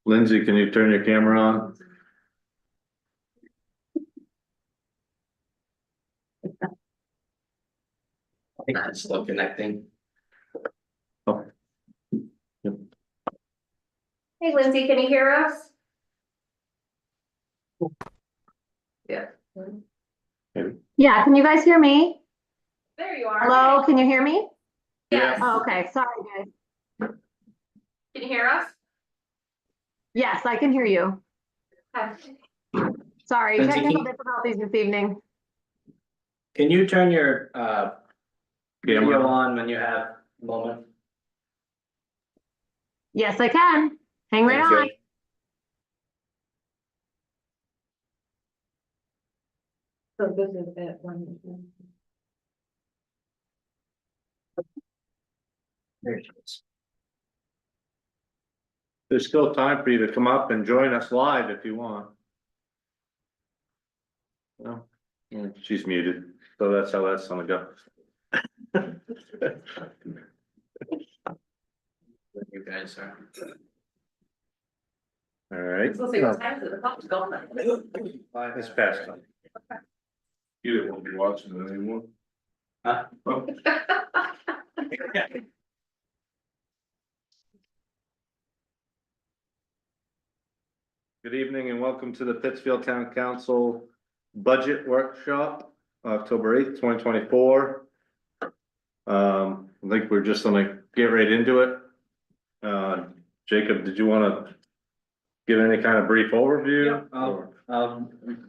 Lindsay, can you turn your camera on? I think it's still connecting. Oh. Yep. Hey Lindsay, can you hear us? Yeah. Yeah, can you guys hear me? There you are. Hello, can you hear me? Yes. Oh, okay, sorry guys. Can you hear us? Yes, I can hear you. Hi. Sorry, Lindsay, technical can- difficulties this evening. Can you turn your video Camera. on when you have a moment? Yes, I can. Hang right Thank you. on. So this is it. One. There she is. There's still time for you to come up and join us live if you want. No, she's muted, so that's how that's gonna go. You guys are. All right. Let's see what time is it? The clock's going. It's past time. You didn't want to be watching it anymore. Huh? Oh, Good evening and welcome to the Pittsfield Town Council Budget Workshop, October 8th, 2024. I think we're just gonna get right into it. Jacob, did you want to give any kind of brief overview?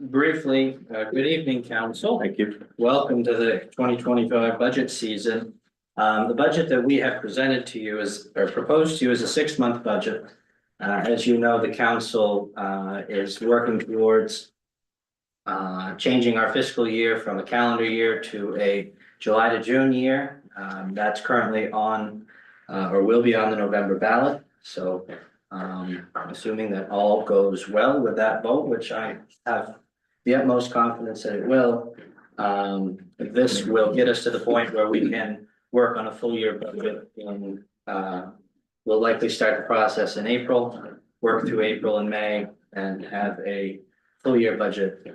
Briefly, good evening, council. Thank you. Welcome to the 2025 budget season. The budget that we have presented to you is, or proposed to you, is a 6-month budget. As you know, the council is working towards changing our fiscal year from a calendar year to a July to June year. That's currently on or will be on the November ballot. So assuming that all goes well with that vote, which I have the utmost confidence that it will, this will get us to the point where we can work on a full year budget and we'll likely start the process in April, work through April and May, and have a full year budget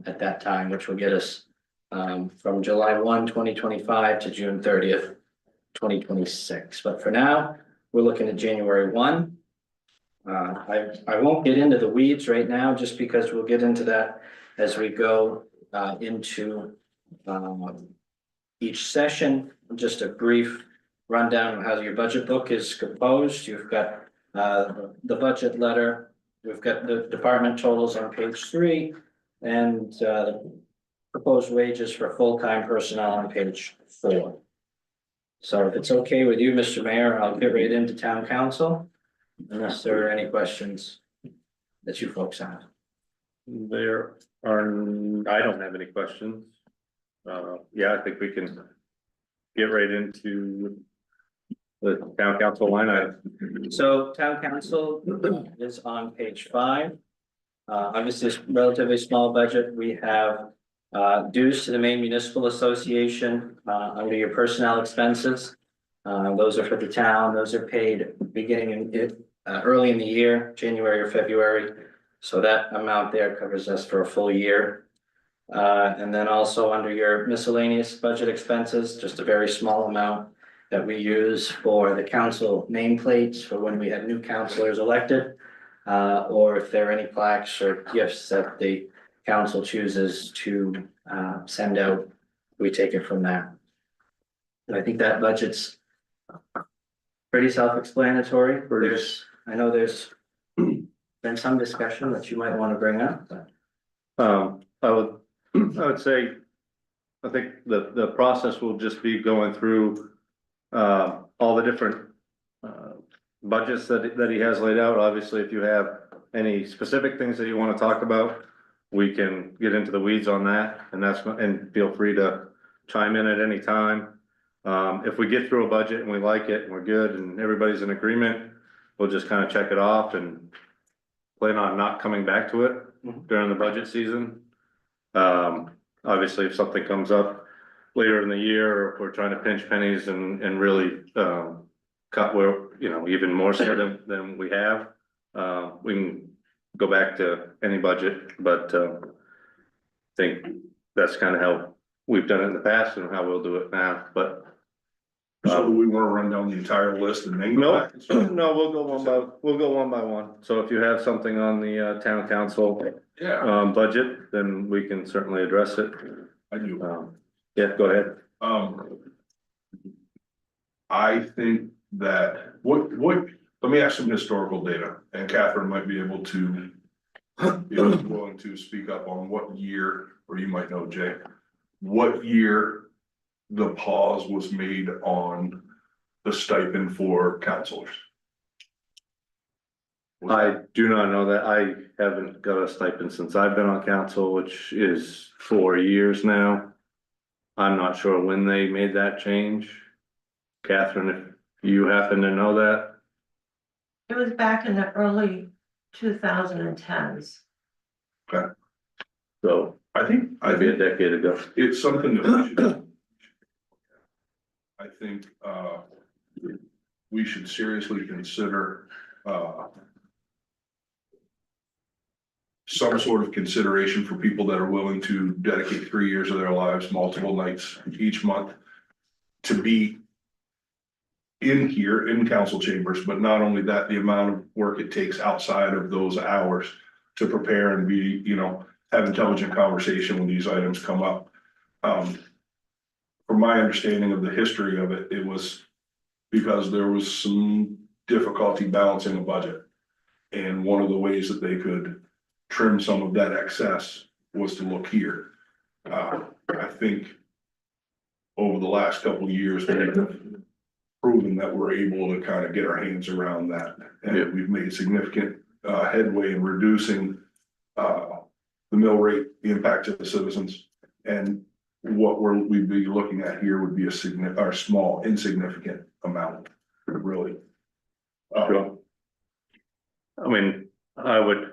at that time, which will get us from July 1, 2025 to June 30th, 2026. But for now, we're looking at January 1. I won't get into the weeds right now, just because we'll get into that as we go into each session. Just a brief rundown of how your budget book is composed. You've got the budget letter. We've got the department totals on page 3 and proposed wages for full-time personnel on page 4. So if it's okay with you, Mr. Mayor, I'll get right into town council unless there are any questions that you folks have. There are, I don't have any questions. Yeah, I think we can get right into the town council line item. So town council is on page 5. Obviously, it's a relatively small budget. We have dues to the Maine Municipal Association under your personnel expenses. Those are for the town. Those are paid beginning in early in the year, January or February. So that amount there covers us for a full year. And then also under your miscellaneous budget expenses, just a very small amount that we use for the council nameplates for when we have new councilors elected. Or if there are any plaques or gifts that the council chooses to send out, we take it from there. And I think that budget's pretty self-explanatory. I know there's been some discussion that you might want to bring up, but. I would say, I think the process will just be going through all the different budgets that he has laid out. Obviously, if you have any specific things that you want to talk about, we can get into the weeds on that, and feel free to chime in at any time. If we get through a budget and we like it and we're good and everybody's in agreement, we'll just kind of check it off and plan on not coming back to it during the budget season. Obviously, if something comes up later in the year, or if we're trying to pinch pennies and really cut where, even more so than we have, We can go back to any budget, but, think that's kind of how we've done it in the past and how we'll do it now, but. So do we wanna run down the entire list and then go No, back? and stuff? no, we'll go one by one. So if you have something on the, town council, Yeah, budget, then we can certainly address it. I do. Yeah, go ahead. I think that, let me ask some historical data, and Catherine might be able to. Is willing to speak up on what year, or you might know, Jay, what year the pause was made on the stipend for counselors. I do not know that. I haven't got a stipend since I've been on council, which is 4 years now. I'm not sure when they made that change. Catherine, if you happen to know that, It was back in the early 2010s. so I think maybe a decade ago. it's something that we should. I think, we should seriously consider, some sort of consideration for people that are willing to dedicate 3 years of their lives, multiple nights each month, to be in here in council chambers, but not only that, the amount of work it takes outside of those hours to prepare and be, have intelligent conversation when these items come up. From my understanding of the history of it, it was because there was some difficulty balancing a budget. And one of the ways that they could trim some of that excess was to look here. I think over the last couple of years, we've proven that we're able to kind of get our hands around that. And we've made significant headway in reducing the mill rate, the impact to the citizens. And what we'd be looking at here would be a small, insignificant amount, really. Sure. I mean, I would.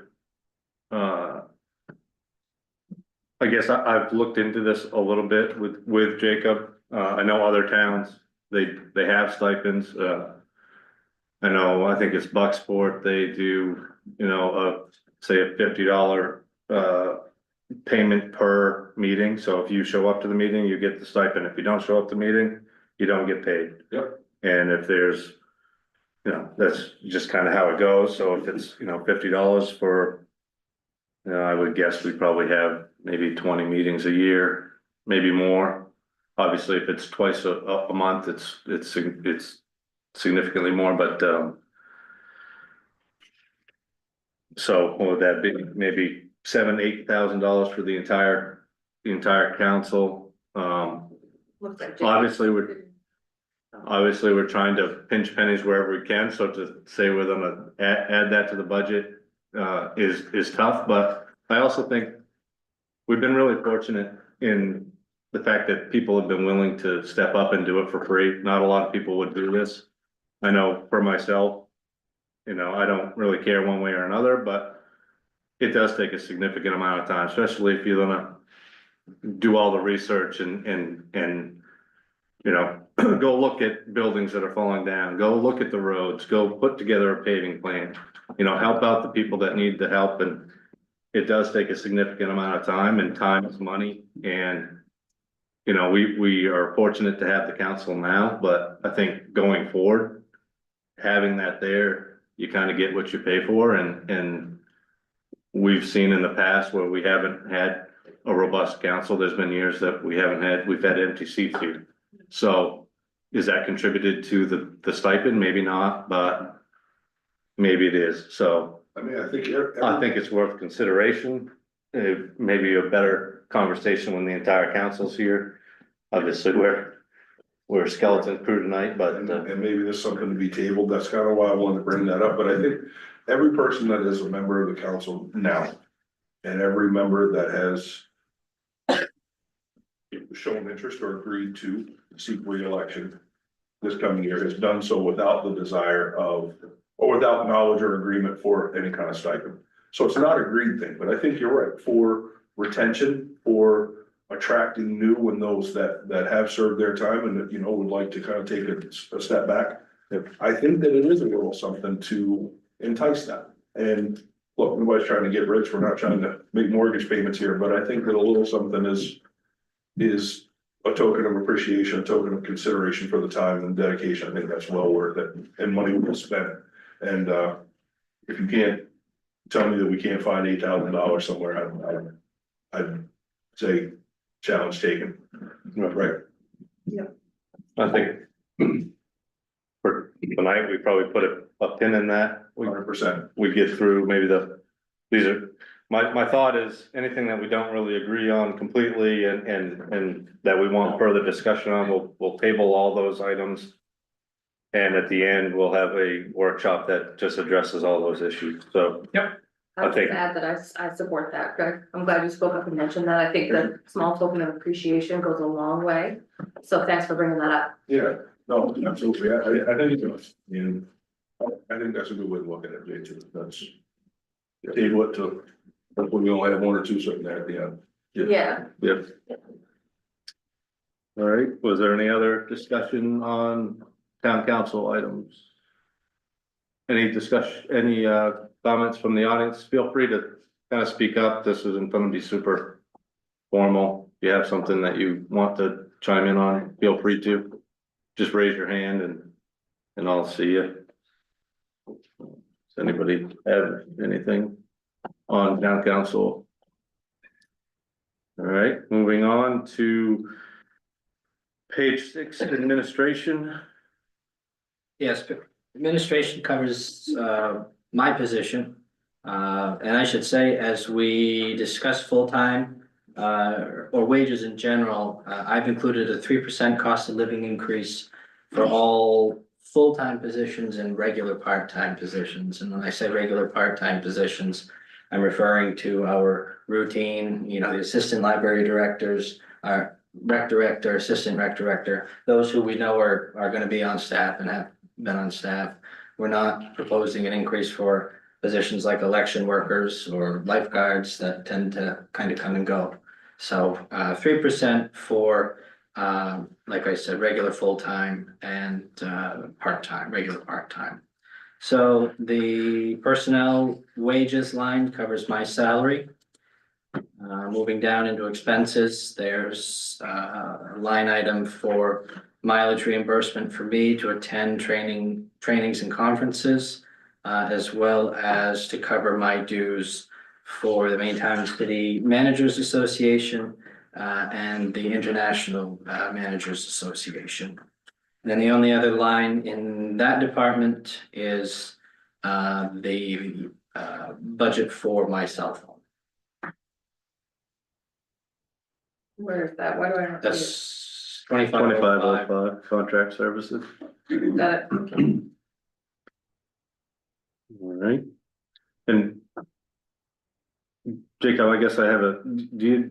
I guess I've looked into this a little bit with Jacob. I know other towns, they have stipends. I know, I think it's Bucksport, they do, say a $50 payment per meeting. So if you show up to the meeting, you get the stipend. If you don't show up to the meeting, you don't get paid. Yep. And if there's, that's just kind of how it goes. So if it's, $50 for, I would guess we probably have maybe 20 meetings a year, maybe more. Obviously, if it's twice a month, it's significantly more, but, so what would that be? Maybe $7,000-8,000 for the entire council. Looks like. Obviously, we're trying to pinch pennies wherever we can, so to say we're gonna add that to the budget is tough, but I also think we've been really fortunate in the fact that people have been willing to step up and do it for free. Not a lot of people would do this. I know for myself, I don't really care one way or another, but it does take a significant amount of time, especially if you're gonna do all the research and go look at buildings that are falling down, go look at the roads, go put together a paving plan, help out the people that need the help. And it does take a significant amount of time, and time is money. And, we are fortunate to have the council now, but I think going forward, having that there, you kind of get what you pay for. And we've seen in the past where we haven't had a robust council, there's been years that we've had empty seats here. So is that contributed to the stipend? Maybe not, but maybe it is. So I mean, I think. I think it's worth consideration. Maybe a better conversation when the entire council's here. Obviously, we're a skeleton crew tonight, but And maybe there's something to be tabled. That's kind of why I wanted to bring that up, but I think every person that is a member of the council now. And every member that has. Shown interest or agreed to seek re-election. This coming year has done so without the desire of, or without knowledge or agreement for any kind of stipend. So it's not a greed thing, but I think you're right, for retention, for attracting new and those that have served their time and that, would like to kind of take a step back. Yep. I think that it is a little something to entice them. And look, nobody's trying to get rich, we're not trying to make mortgage payments here, but I think that a little something is a token of appreciation, a token of consideration for the time and dedication. I think that's well worth it, and money well spent. And, if you can't tell me that we can't find $8,000 somewhere, I'd say challenge taken. Right. I think for tonight, we probably put a pin in that. 100%. We get through maybe these are, my thought is anything that we don't really agree on completely and that we want further discussion on, we'll table all those items. And at the end, we'll have a workshop that just addresses all those issues. So I would think- just add that I support that, Greg. I'm glad you spoke up and mentioned that. I think the small token of appreciation goes a long way. So thanks for bringing that up. Yeah, no, absolutely. I think it does. And I think that's a good way to look at it, Jay, too. That's. Table it to, hopefully we only have one or two sitting there at the end. Yeah. Yep. All right, was there any other discussion on town council items? Any discussion, any comments from the audience? Feel free to kind of speak up. This isn't gonna be super formal. If you have something that you want to chime in on, feel free to. Just raise your hand and I'll see you. Does anybody have anything on town council? All right, moving on to page 6, administration. Yes, administration covers my position. And I should say, as we discuss full-time or wages in general, I've included a 3% cost of living increase for all full-time positions and regular part-time positions. And when I say regular part-time positions, I'm referring to our routine, the assistant library directors, our rec director, assistant rec director, those who we know are gonna be on staff and have been on staff. We're not proposing an increase for positions like election workers or lifeguards that tend to kind of come and go. So 3% for, like I said, regular full-time and part-time, regular part-time. So the personnel wages line covers my salary. Moving down into expenses, there's a line item for mileage reimbursement for me to attend trainings and conferences, as well as to cover my dues for the Main City Managers Association and the International Managers Association. And then the only other line in that department is the budget for my cell phone. Where is that? Why do I not see That's 2505 contract services. it? Got it. All right. And Jacob, I guess I have do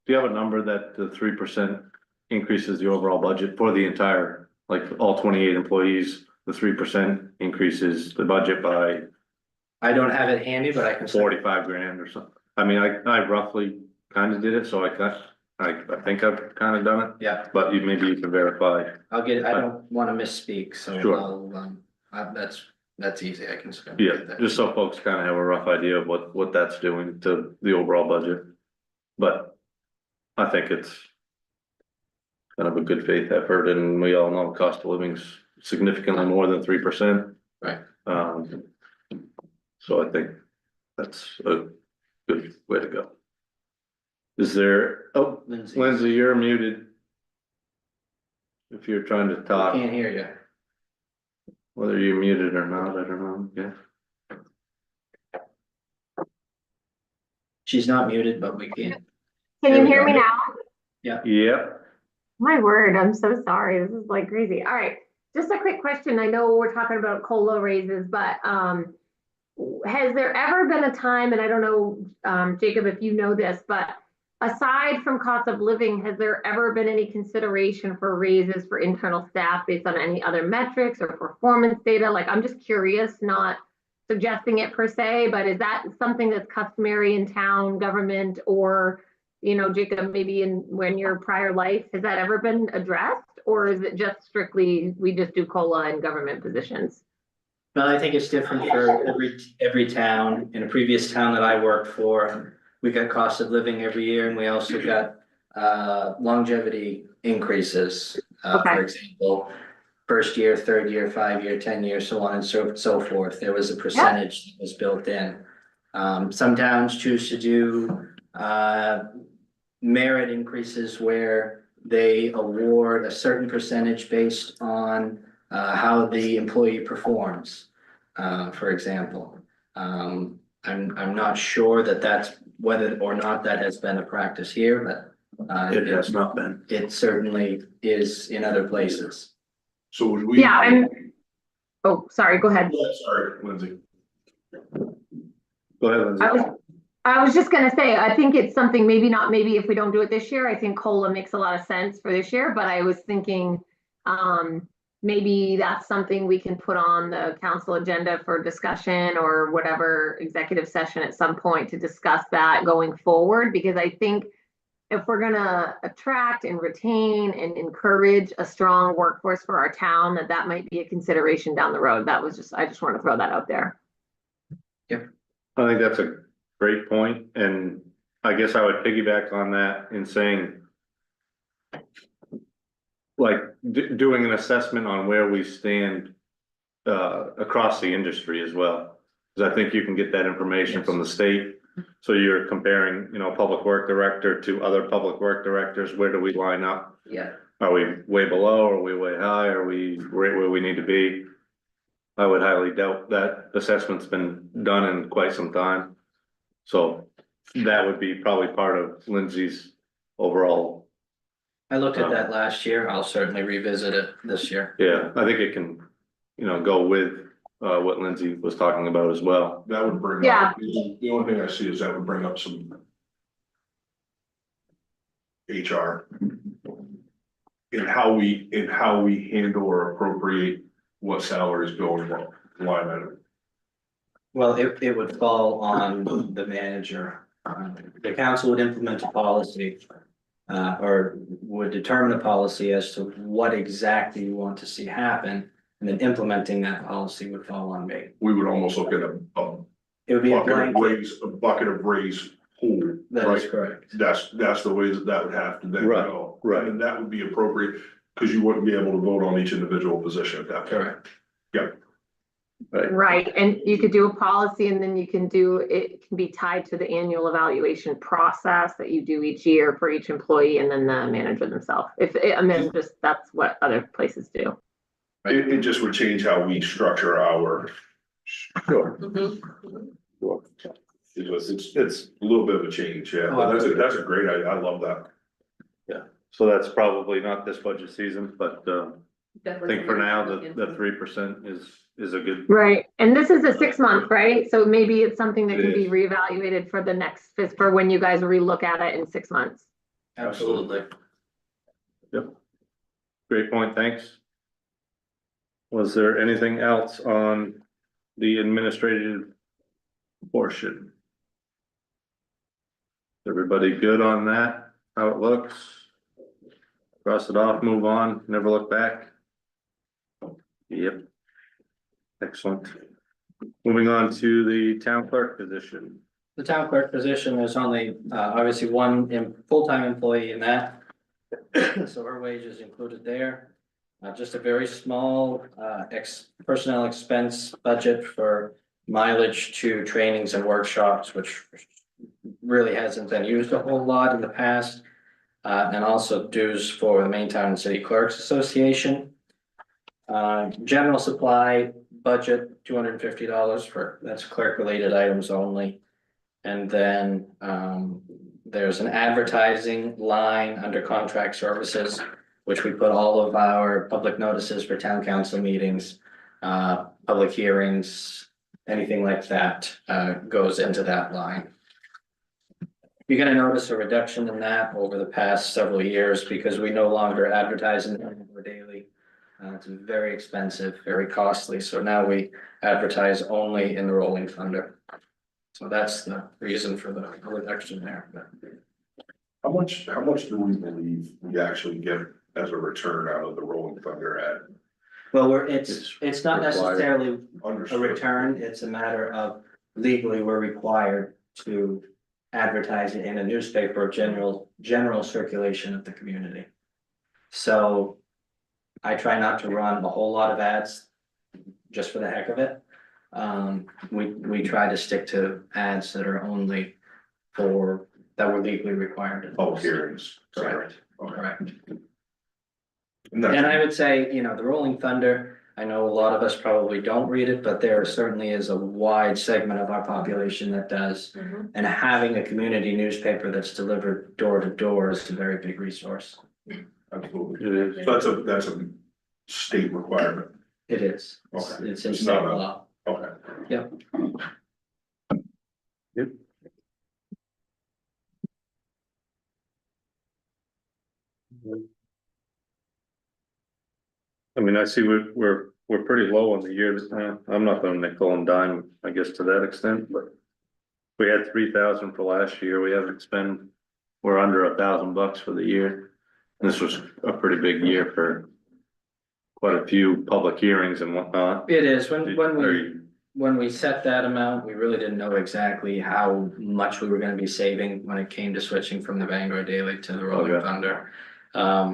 you have a number that the 3% increases the overall budget for the entire, like all 28 employees, the 3% increases the budget by I don't have it handy, but I can. 45 grand or something? I mean, I roughly kind of did it, so I think I've kind of done it, Yeah, but maybe you can verify. I don't want to misspeak, so Sure. that's easy, I can. Yeah, just so folks kind of have a rough idea of what that's doing to the overall budget. But I think it's kind of a good faith effort, and we all know cost of living's significantly more than 3%. Right. So I think that's a good way to go. Is there, oh, Lindsay, you're muted. If you're trying to talk, Can't hear you. whether you're muted or not, I don't know, yeah. She's not muted, but we can. Can There you we hear go. me now? Yep, My word, I'm so sorry. This is like crazy. All right, just a quick question. I know we're talking about COLA raises, but has there ever been a time, and I don't know, Jacob, if you know this, but aside from cost of living, has there ever been any consideration for raises for internal staff based on any other metrics or performance data? Like, I'm just curious, not suggesting it per se, but is that something that's customary in town government or, Jacob, maybe when your prior life, has that ever been addressed? Or is it just strictly, we just do COLA and government positions? Well, I think it's different for every town. In a previous town that I worked for, we got cost of living every year and we also got longevity increases. Okay. For example, first year, third year, 5 year, 10 year, so on and so forth. There was a percentage that was built in. Some towns choose to do merit increases where they award a certain percentage based on how the employee performs, for example. I'm not sure that that's whether or not that has been a practice here, but It has not been. it certainly is in other places. So would we? Yeah, and, oh, sorry, go ahead. Yeah, sorry, Lindsay. Go ahead, Lindsay. I was just gonna say, I think it's something, maybe not, maybe if we don't do it this year, I think COLA makes a lot of sense for this year, but I was thinking, maybe that's something we can put on the council agenda for discussion or whatever executive session at some point to discuss that going forward, because I think if we're gonna attract and retain and encourage a strong workforce for our town, that might be a consideration down the road. That was just, I just want to throw that out there. I think that's a great point, and I guess I would piggyback on that in saying, like, doing an assessment on where we stand across the industry as well. Because I think you can get that information from the state. So you're comparing, you know, public work director to other public work directors. Where do we line up? Yeah. Are we way below? Are we way high? Are we right where we need to be? I would highly doubt that assessment's been done in quite some time. So that would be probably part of Lindsay's overall. I looked at that last year. I'll certainly revisit it this year. Yeah, I think it can, you know, go with what Lindsay was talking about as well. That would bring Yeah. up, the only thing I see is that would bring up some HR. In how we handle or appropriate what salaries go in what line item. Well, it would fall on the manager. The council would implement a policy. Or would determine a policy as to what exactly you want to see happen. And then implementing that policy would fall on me. We would almost look at a It would be a bucket of raise pool. That right? is correct. That's the way that would have to then Right, go. right. And that would be appropriate, because you wouldn't be able to vote on each individual position at that point. Correct. Right, and you could do a policy and then you can do, it can be tied to the annual evaluation process that you do each year for each employee and then the manager themselves. I mean, just, that's what other places do. It just would change how we structure our. Sure. Sure. It's a little bit of a change, yeah, but that's a great idea, I love that. So that's probably not this budget season, but I Definitely think for now, something to the look 3% is a good. Right, and this is a 6 month, right? So maybe it's something that It can be is. reevaluated for the next, for when you guys relook at it in 6 months. Absolutely. Great point, thanks. Was there anything else on the administrative portion? Everybody good on that? How it looks? Cross it off, move on, never look back? Yep. Excellent. Moving on to the town clerk position. The town clerk position is only obviously one full-time employee in that. So her wage is included there. Just a very small personnel expense budget for mileage to trainings and workshops, which really hasn't been used a whole lot in the past. And also dues for the Main Town and City Clerks Association. General supply budget, $250 for, that's clerk related items only. And then there's an advertising line under contract services, which we put all of our public notices for town council meetings, public hearings, anything like that goes into that line. You're gonna notice a reduction in that over the past several years because we no longer advertise in the daily. It's very expensive, very costly, so now we advertise only in the Rolling Thunder. So that's the reason for the reduction there. How much do we believe we actually get as a return out of the Rolling Thunder ad? Well, It's it's not required. necessarily a Understood. return, it's a matter of legally, we're required to advertise it in a newspaper of general circulation of the community. So I try not to run a whole lot of ads just for the heck of it. We try to stick to ads that are only that we're legally required to. Public hearings. Correct, Okay. correct. And that's- And I would say, the Rolling Thunder, I know a lot of us probably don't read it, but there certainly is a wide segment of our population that does. Mhm. And having a community newspaper that's delivered door to door is a very big resource. Absolutely. It is. So that's a state requirement. It is. Okay. It's in It's state not a- law. Okay. Yep. Yep. I mean, I see we're pretty low on the year, I'm not gonna nickel and dime, I guess, to that extent, but. We had 3,000 for last year, we haven't spent, we're under $1,000 for the year. This was a pretty big year for. Quite a few public hearings and whatnot. It is, Are you- when we set that amount, we really didn't know exactly how much we were gonna be saving when it came to switching from the Bangor Daily to the Rolling Okay. Thunder. I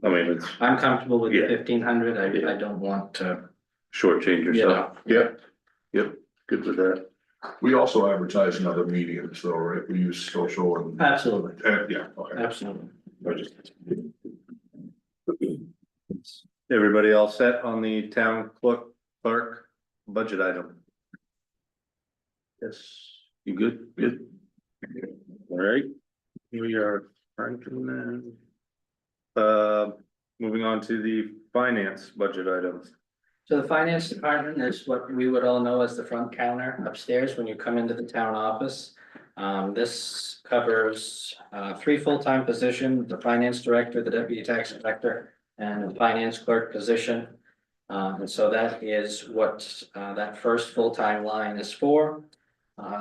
mean, it's I'm comfortable with the Yeah. 1,500, Yeah. I don't want to, shortchange yourself. Yep, yep, good with that. We also advertise in other mediums though, right? We use social and, absolutely, yeah, okay. absolutely. I just- Everybody all set on the town clerk budget item? Yes, you good? Good. All right, we are trying to. Moving on to the finance budget items. So the finance department is what we would all know as the front counter upstairs when you come into the town office. This covers, 3 full-time positions, the finance director, the deputy tax collector, and the finance clerk position. And so that is what, that first full-time line is for.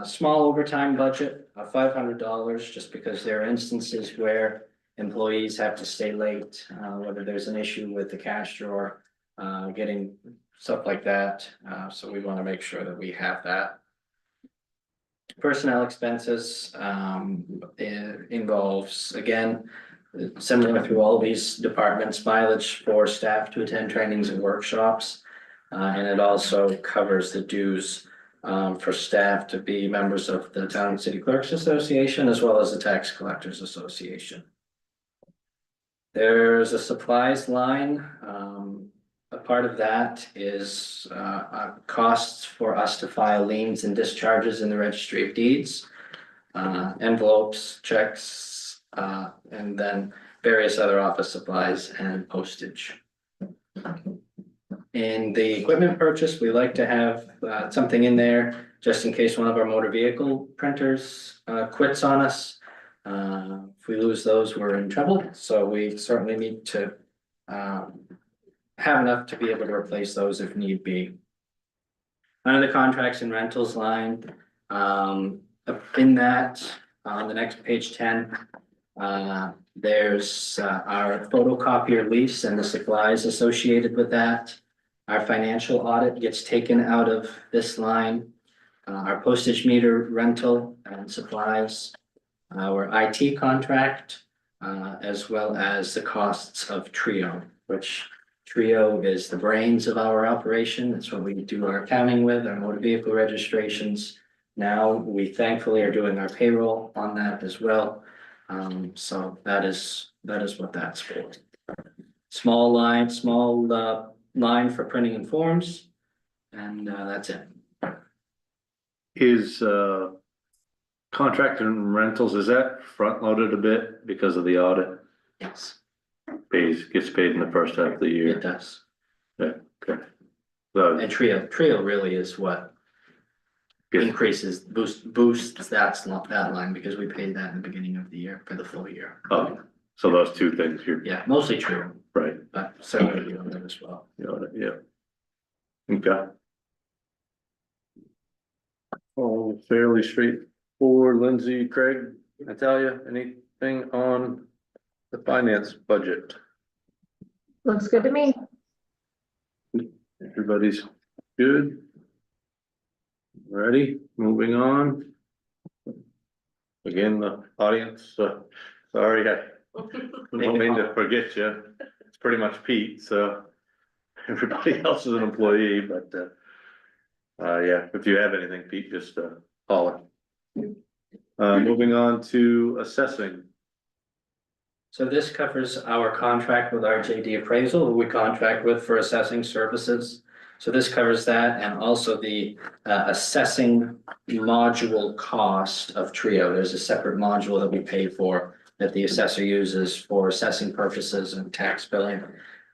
Small overtime budget of $500, just because there are instances where employees have to stay late, whether there's an issue with the cash drawer, getting stuff like that. So we want to make sure that we have that. Personnel expenses, involves, again, similar to all these departments, mileage for staff to attend trainings and workshops. And it also covers the dues, for staff to be members of the Town and City Clerks Association, as well as the Tax Collectors Association. There's a supplies line, a part of that is costs for us to file liens and discharges in the Registry of Deeds. Envelopes, checks, and then various other office supplies and postage. In the equipment purchase, we like to have something in there just in case one of our motor vehicle printers quits on us. If we lose those, we're in trouble, so we certainly need to have enough to be able to replace those if need be. Under the contracts and rentals line, in that, on the next page 10, there's our photocopier lease and the supplies associated with that. Our financial audit gets taken out of this line. Our postage meter rental and supplies, our IT contract, as well as the costs of Trio, which Trio is the brains of our operation. It's what we do our accounting with, our motor vehicle registrations. Now, we thankfully are doing our payroll on that as well. So that is what that's for. Small line for printing and forms, and that's it. Is contract and rentals, is that front loaded a bit because of the audit? Yes, Gets paid in the first half of the it year. does. Okay. So, And Trio really is what increases, boosts that line, because we paid that in the beginning of the year for the full year. oh, so those two things, you're Yeah, mostly Trio, right, but certainly the other as well. the audit, yeah. Okay. Oh, fairly straightforward. Lindsay, Craig, Natalia, anything on the finance budget? Looks good to me. Everybody's good? Ready? Moving on. Again, the audience, sorry, I don't mean to forget you. It's pretty much Pete, so everybody else is an employee, but, yeah, if you have anything, Pete, just, holler. Moving on to assessing. So this covers our contract with RJD Appraisal, who we contract with for assessing services. So this covers that and also the assessing module cost of Trio. There's a separate module that we pay for that the assessor uses for assessing purposes and tax billing.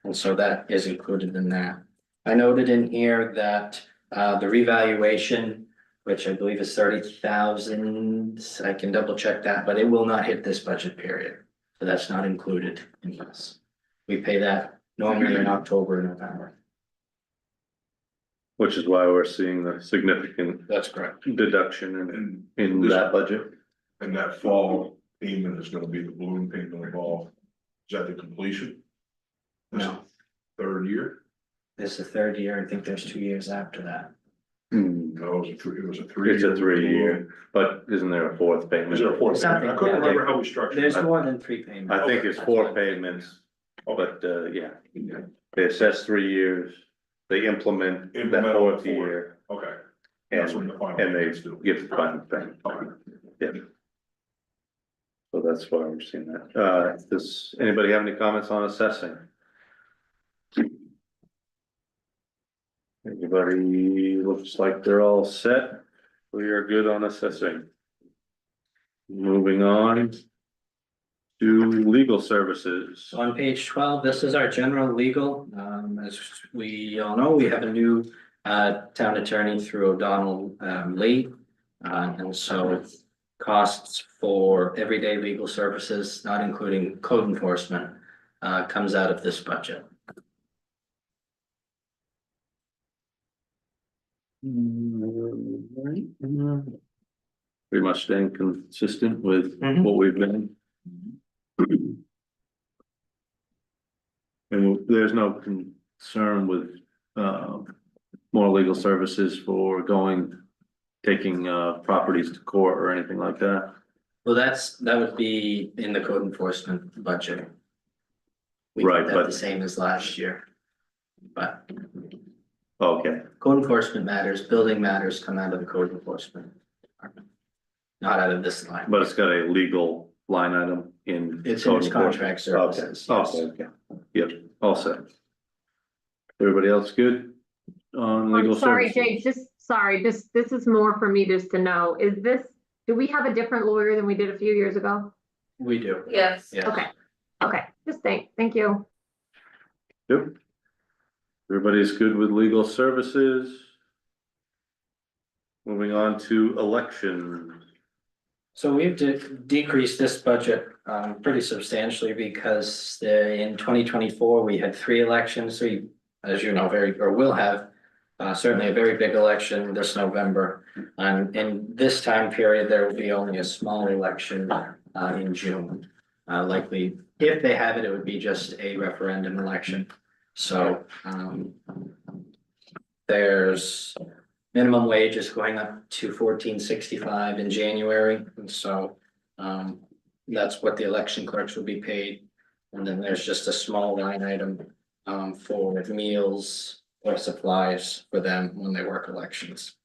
And so that is included in that. I noted in here that the revaluation, which I believe is 30,000, I can double check that, but it will not hit this budget period. So that's not included in this. We pay that normally in October and November. Which is why we're seeing the significant That's correct. deduction And in that budget. and that fall payment is gonna be the balloon payment of all. Is that the completion? No, Third year? this is the third year. I think there's 2 years after that. No, it was a three. It's a 3-year, but isn't there a fourth payment? Is there a fourth payment? I couldn't Something, yeah. remember how we structured There's it. more than 3 payments. I think it's 4 payments, but, yeah, they assess 3 years, they implement that Implement 4th the fourth. year, Okay. and, That's when the final and they payments due. give the final thing. Okay. Yeah. So that's why we're seeing that. Does anybody have any comments on assessing? Everybody looks like they're all set. We are good on assessing. Moving on to legal services. So on page 12, this is our general legal. As we all know, we have a new town attorney through O'Donnell Lee. And so costs for everyday legal services, not including code enforcement, comes out of this budget. Pretty much staying consistent with Mhm. what we've been. And there's no concern with, more legal services for taking, properties to court or anything like that. Well, that would be in the code enforcement budget. We Right, kept that but- the same as last year. But Okay, code enforcement matters, building matters come out of the code enforcement department. Not out of this line. but it's got a legal line item in. It's in code its contract enforcement. services. Okay, okay, yep, all set. Everybody else good on legal I'm sorry, services? Jake, this is more for me just to know, do we have a different lawyer than we did a few years ago? We do. Yes. Yes. Okay, just thank you. Yep. Everybody's good with legal services. Moving on to election. So we've decreased this budget pretty substantially because in 2024, we had 3 elections. We, as you know, will have certainly a very big election this November. In this time period, there will be only a small election in June. Likely, if they have it, it would be just a referendum election. So there's minimum wage is going up to $14.65 in January, and so that's what the election clerks will be paid. And then there's just a small line item for meals or supplies for them when they work elections.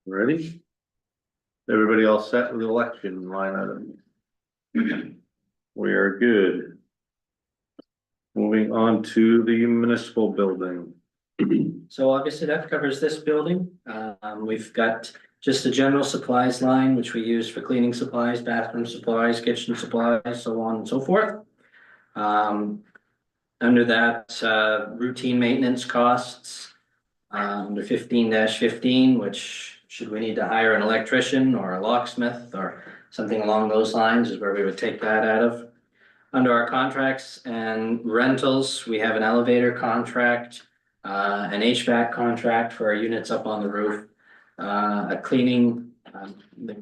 Ready? Everybody all set with the election line item? We are good. Moving on to the municipal building. So obviously that covers this building. We've got just a general supplies line, which we use for cleaning supplies, bathroom supplies, kitchen supplies, so on and so forth. Under that, routine maintenance costs, under 15-15, which should we need to hire an electrician or a locksmith or something along those lines is where we would take that out of. Under our contracts and rentals, we have an elevator contract, an HVAC contract for our units up on the roof, a cleaning, the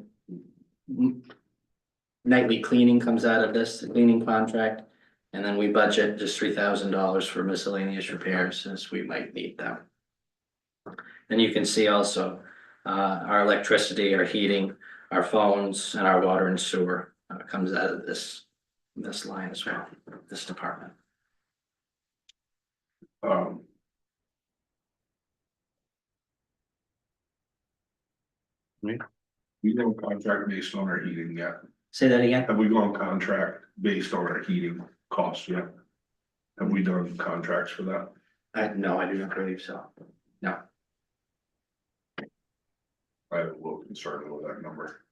nightly cleaning comes out of this, the cleaning contract. And then we budget just $3,000 for miscellaneous repairs as we might need them. And you can see also, our electricity, our heating, our phones and our water and sewer, comes out of this line as well, this department. We don't contract based on our heating yet. Say that again? Have we gone contract based on our heating costs yet? Have we done contracts for that? No, I do not believe so. No, I have a little concern with that number.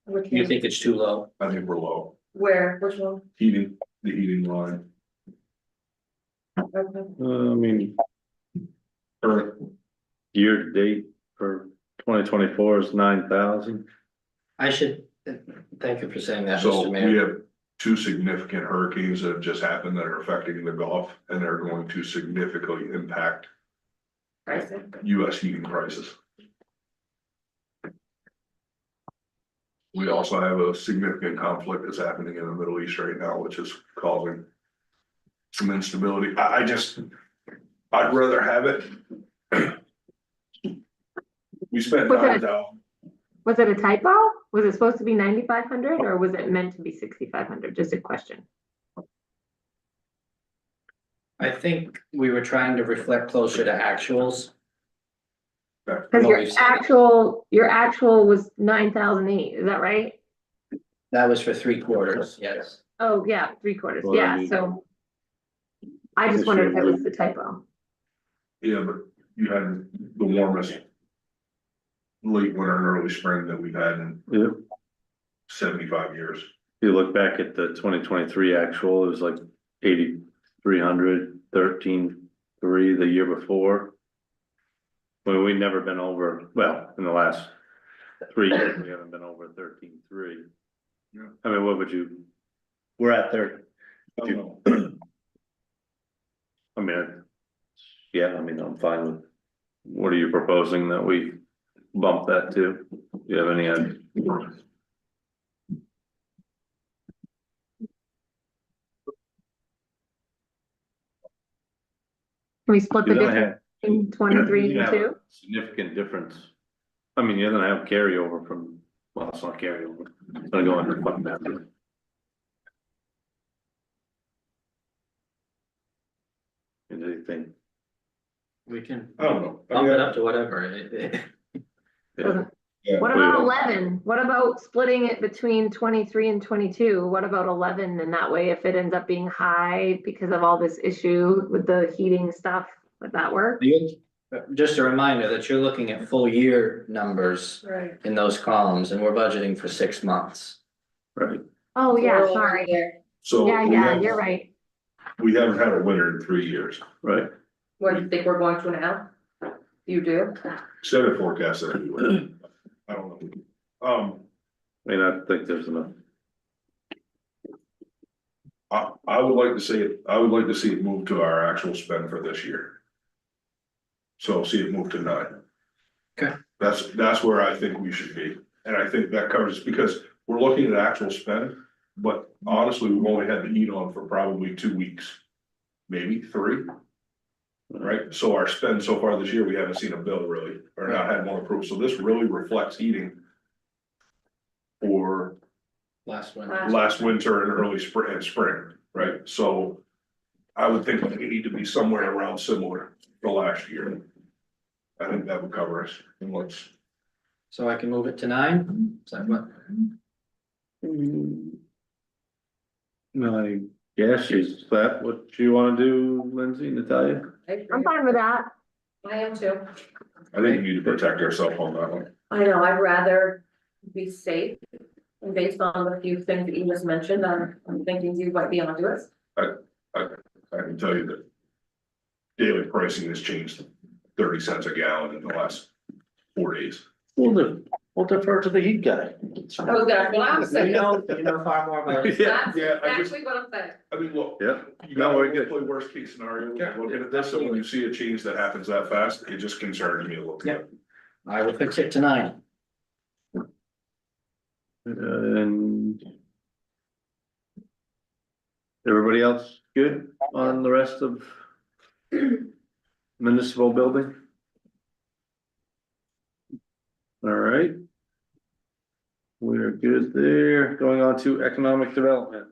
Which you one? think it's too low? I think we're low. Where, which one? Heating, the heating line, Okay. I mean, or year to date for 2024 is 9,000. I should, thank you for saying that, so Mr. we Mayor. have two significant hurricanes that have just happened that are affecting the Gulf, and they're going to significantly impact Pricing. US heating prices. We also have a significant conflict that's happening in the Middle East right now, which is causing some instability. I'd rather have it. We spent Was it- 9,000. Was it a typo? Was it supposed to be 9,500 or was it meant to be 6,500? Just a question. I think we were trying to reflect closer to actuals. Because Well, your we've seen- actual was 9,008, is that right? That was for 3/4, yes. Oh, yeah, 3/4, Well, I yeah, mean- so. I just wondered if it was the typo. Yeah, but you had the warmest late winter and early spring that we've had in If 75 years. you look back at the 2023 actual, it was like 8,300, 13,300 the year before. Well, we've never been over, well, in the last 3 years, we haven't been over 13,300. Yeah. I mean, what would you, we're at there. I don't know. I mean, yeah, I mean, I'm fine with, what are you proposing that we bump that to? Do you have any idea? Can we split the You're gonna difference have, in 23 you're and gonna have 2? a significant difference. I mean, you're gonna have carryover from, well, it's not carryover, it's gonna go under fund balance. Anything, We can I don't know. bump it up to whatever. Doesn't- Yeah. What about 11? What about splitting it between 23 and 22? What about 11? And that way, if it ends up being high because of all this issue with the heating stuff, would that work? Just a reminder that you're looking at full year numbers Right. in those columns and we're budgeting for 6 months. right? Oh, yeah, We're all sorry. there. So Yeah, we yeah, have- you're right. We haven't had a winter in 3 years. Right, What do you think we're going to now? You do? Senate forecast that we would. I don't know. I mean, I think there's enough, I would like to see it move to our actual spend for this year. So see it move to 9. Okay. That's where I think we should be, and I think that covers, because we're looking at actual spend. But honestly, we've only had the heat on for probably 2 weeks, maybe 3. Right, so our spend so far this year, we haven't seen a bill really, or not had one approved, so this really reflects heating. For Last one. last winter and early spring, right? So I would think we need to be somewhere around similar to last year. I think that would cover us, and let's, So I can move it to 9? Is that what? no, I guess, is that what you wanna do, Lindsay, Natalia? I'm fine with that. I am too. I think we need to protect ourselves on that one. I know, I'd rather be safe. And based on the few things that you just mentioned, I'm thinking you might be onto us. I can tell you that daily pricing has changed 30 cents a gallon in the last 4 days. We'll defer to the heat guy. That's what I'm You saying. know far more about it. Yeah, That's Yeah, I just- exactly what I'm saying. I mean, look. yeah, You No, gotta we're always good. play worst case scenario, Yeah, looking at this, and when you see a change that happens that fast, it just concerns me a little Yeah. bit. I will fix it to 9. And everybody else good on the rest of municipal building? All right. We're good there. Going on to economic development.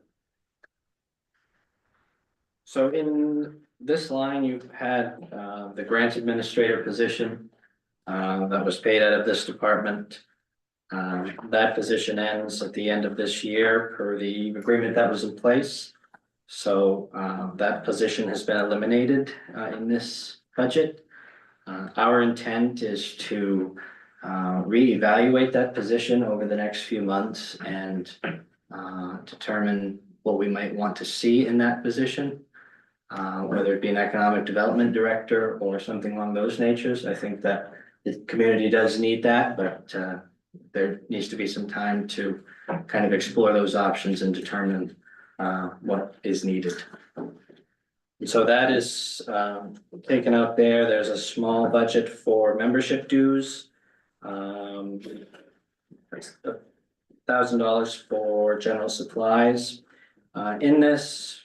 So in this line, you've had the grant administrator position that was paid out of this department. That position ends at the end of this year per the agreement that was in place. So that position has been eliminated in this budget. Our intent is to reevaluate that position over the next few months and determine what we might want to see in that position. Whether it be an economic development director or something along those natures. I think that the community does need that, but there needs to be some time to kind of explore those options and determine what is needed. So that is taken out there. There's a small budget for membership dues. $1,000 for general supplies. In this,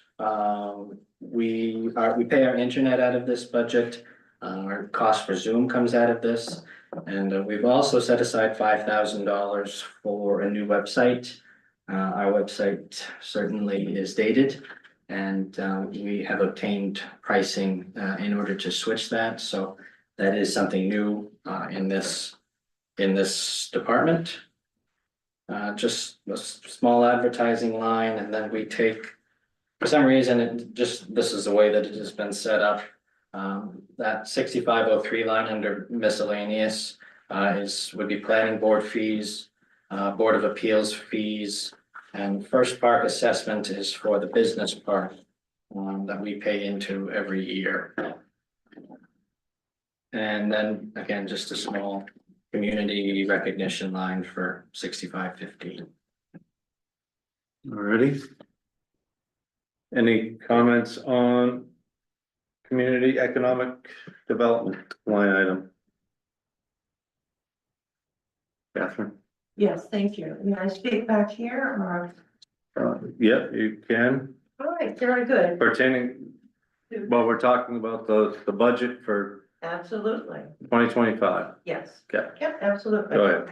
we pay our internet out of this budget. Our cost for Zoom comes out of this. And we've also set aside $5,000 for a new website. Our website certainly is dated. And we have obtained pricing in order to switch that. So that is something new in this department. Just a small advertising line, and then we take, for some reason, this is the way that it has been set up. That 6503 line under miscellaneous would be planning board fees, Board of Appeals fees, and First Park assessment is for the business park that we pay into every year. And then again, just a small community recognition line for 6515. Alrighty. Any comments on community economic development line item? Catherine? Yes, thank you. May I speak back here or? Yeah, you can, All right, very good. pertaining, well, we're talking about the budget for Absolutely, 2025. yes. Okay, Yep, absolutely. go ahead.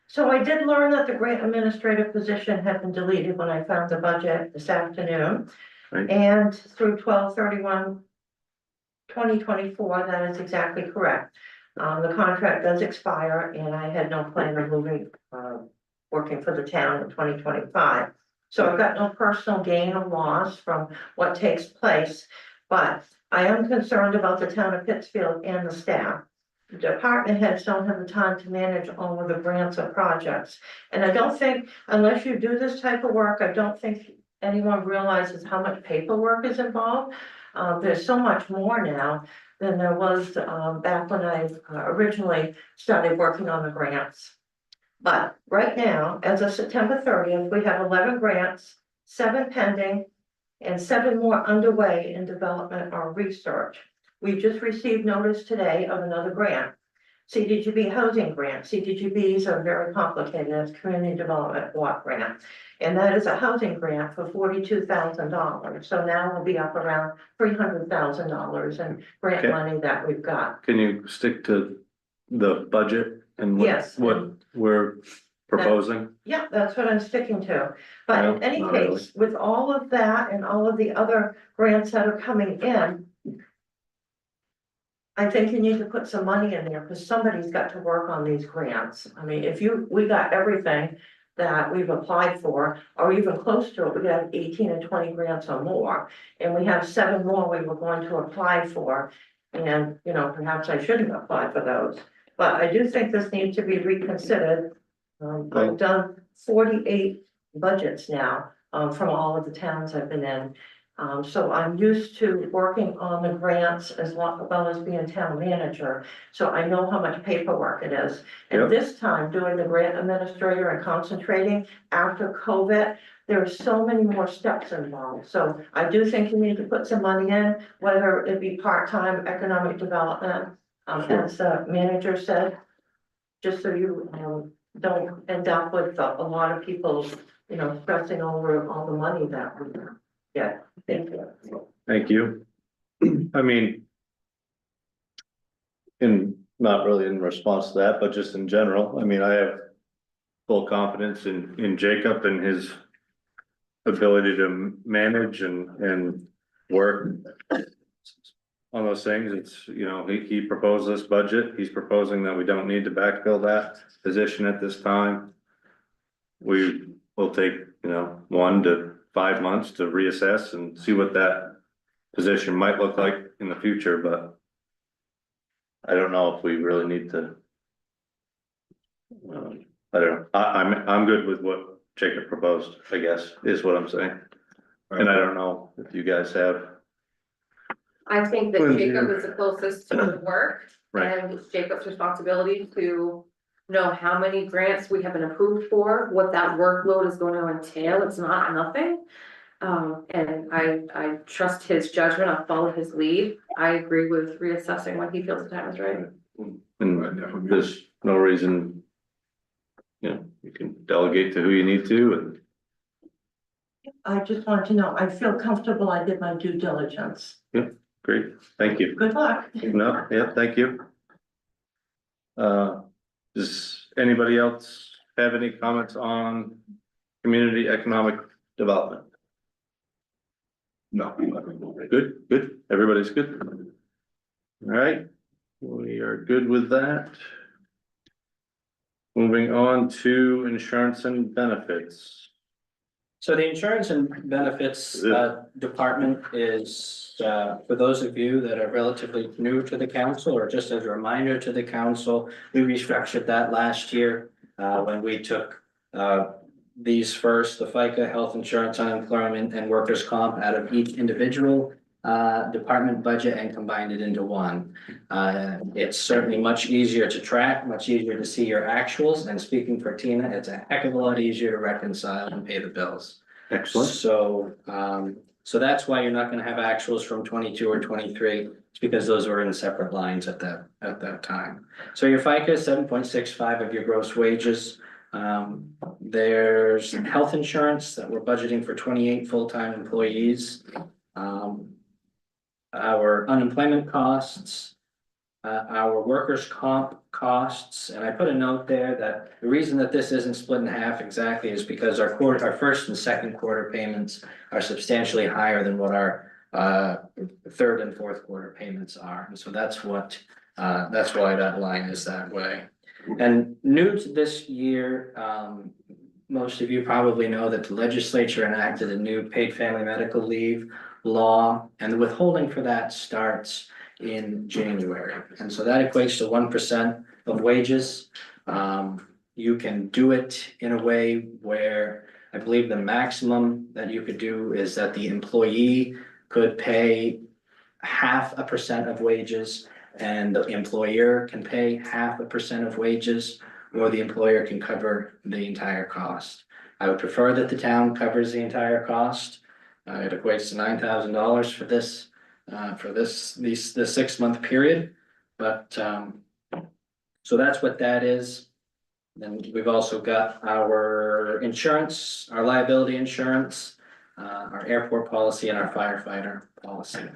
So I did learn that the grant administrative position had been deleted when I found the budget this afternoon. Right. And through 12/31/2024, that is exactly correct. The contract does expire and I had no plan of moving, working for the town in 2025. So I've got no personal gain or loss from what takes place, but I am concerned about the town of Pittsfield and the staff. The department heads don't have the time to manage all of the grants or projects. And I don't think, unless you do this type of work, I don't think anyone realizes how much paperwork is involved. There's so much more now than there was back when I originally started working on the grants. But right now, as of September 30th, we have 11 grants, 7 pending, and 7 more underway in development or research. We just received notice today of another grant, CDGB housing grant. CDGBs are very complicated, it's community development block grant. And that is a housing grant for $42,000. So now we'll be up around $300,000 in grant Okay. money that we've got. Can you stick to the budget and Yes. what we're proposing? Yeah, that's what I'm sticking to. But in No, any not really. case, with all of that and all of the other grants that are coming in, I think you need to put some money in there because somebody's got to work on these grants. I mean, we got everything that we've applied for, or even close to it, we got 18 and 20 grants or more. And we have 7 more we were going to apply for. And, perhaps I shouldn't apply for those. But I do think this needs to be reconsidered. I've done 48 budgets now, from all of the towns I've been in. So I'm used to working on the grants as well as being town manager. So I know how much paperwork it is. Yep. And this time, doing the grant administrator and concentrating after COVID, there are so many more steps involved. So I do think you need to put some money in, whether it be part-time economic development, Sure. as the manager said, just so you don't end up with a lot of people, stressing over all the money that we get. Thank you. Thank you. I mean. Not really in response to that, but just in general, I mean, I have full confidence in Jacob and his ability to manage and work on those things. It's, he proposed this budget, he's proposing that we don't need to backfill that position at this time. We will take, 1 to 5 months to reassess and see what that position might look like in the future, but I don't know if we really need to. I don't know, I'm good with what Jacob proposed, I guess, is what I'm saying. And I don't know if you guys have, I think that Lindsay, Jacob is the closest to the work. Right. And it's Jacob's responsibility to know how many grants we have been approved for, what that workload is going to entail. It's not nothing. And I trust his judgment. I'll follow his lead. I agree with reassessing when he feels the time is right. and there's no reason. You can delegate to who you need to, and I just wanted to know, I feel comfortable I did my due diligence. great, thank you. Good luck. No, yeah, thank you. Does anybody else have any comments on community economic development? No. Good, everybody's good. All right, we are good with that. Moving on to insurance and benefits. So the insurance and benefits department is, for those of you that are relatively new to the council, or just as a reminder to the council, we restructured that last year when we took these first, the FICA, health insurance, unemployment, and workers' comp out of each individual department budget and combined it into one. It's certainly much easier to track, much easier to see your actuals, and speaking for Tina, it's a heck of a lot easier to reconcile and pay the bills. Excellent. So, so that's why you're not gonna have actuals from 22 or 23, it's because those were in separate lines at that time. So your FICA is 7.65 of your gross wages. There's health insurance that we're budgeting for 28 full-time employees. Our unemployment costs, our workers' comp costs, and I put a note there that the reason that this isn't split in half exactly is because our first and second quarter payments are substantially higher than what our third and fourth quarter payments are, and so that's why that line is that way. And new to this year, most of you probably know that the legislature enacted a new paid family medical leave law, and the withholding for that starts in January. And so that equates to 1% of wages. You can do it in a way where I believe the maximum that you could do is that the employee could pay 0.5% of wages, and the employer can pay 0.5% of wages, or the employer can cover the entire cost. I would prefer that the town covers the entire cost. It equates to $9,000 for this 6-month period, but so that's what that is. Then we've also got our insurance, our liability insurance, our airport policy, and our firefighter policy.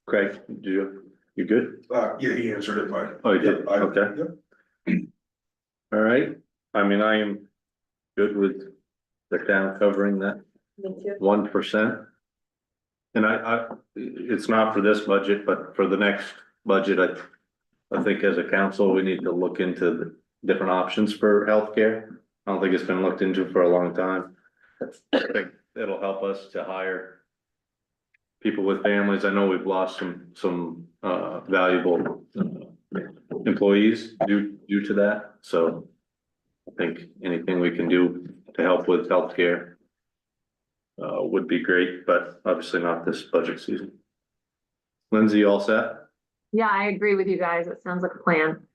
Craig, you good? Yeah, he answered it, but. Oh, you did, Yeah, okay. Yep. All right, I mean, I am good with the town covering that Me too. 1%. And it's not for this budget, but for the next budget, I think as a council, we need to look into the different options for healthcare. I don't think it's been looked into for a long time. I think it'll help us to hire people with families. I know we've lost some valuable employees due to that, so I think anything we can do to help with healthcare would be great, but obviously not this budget season. Lindsay, you all set? Yeah, I agree with you guys. It sounds like a plan.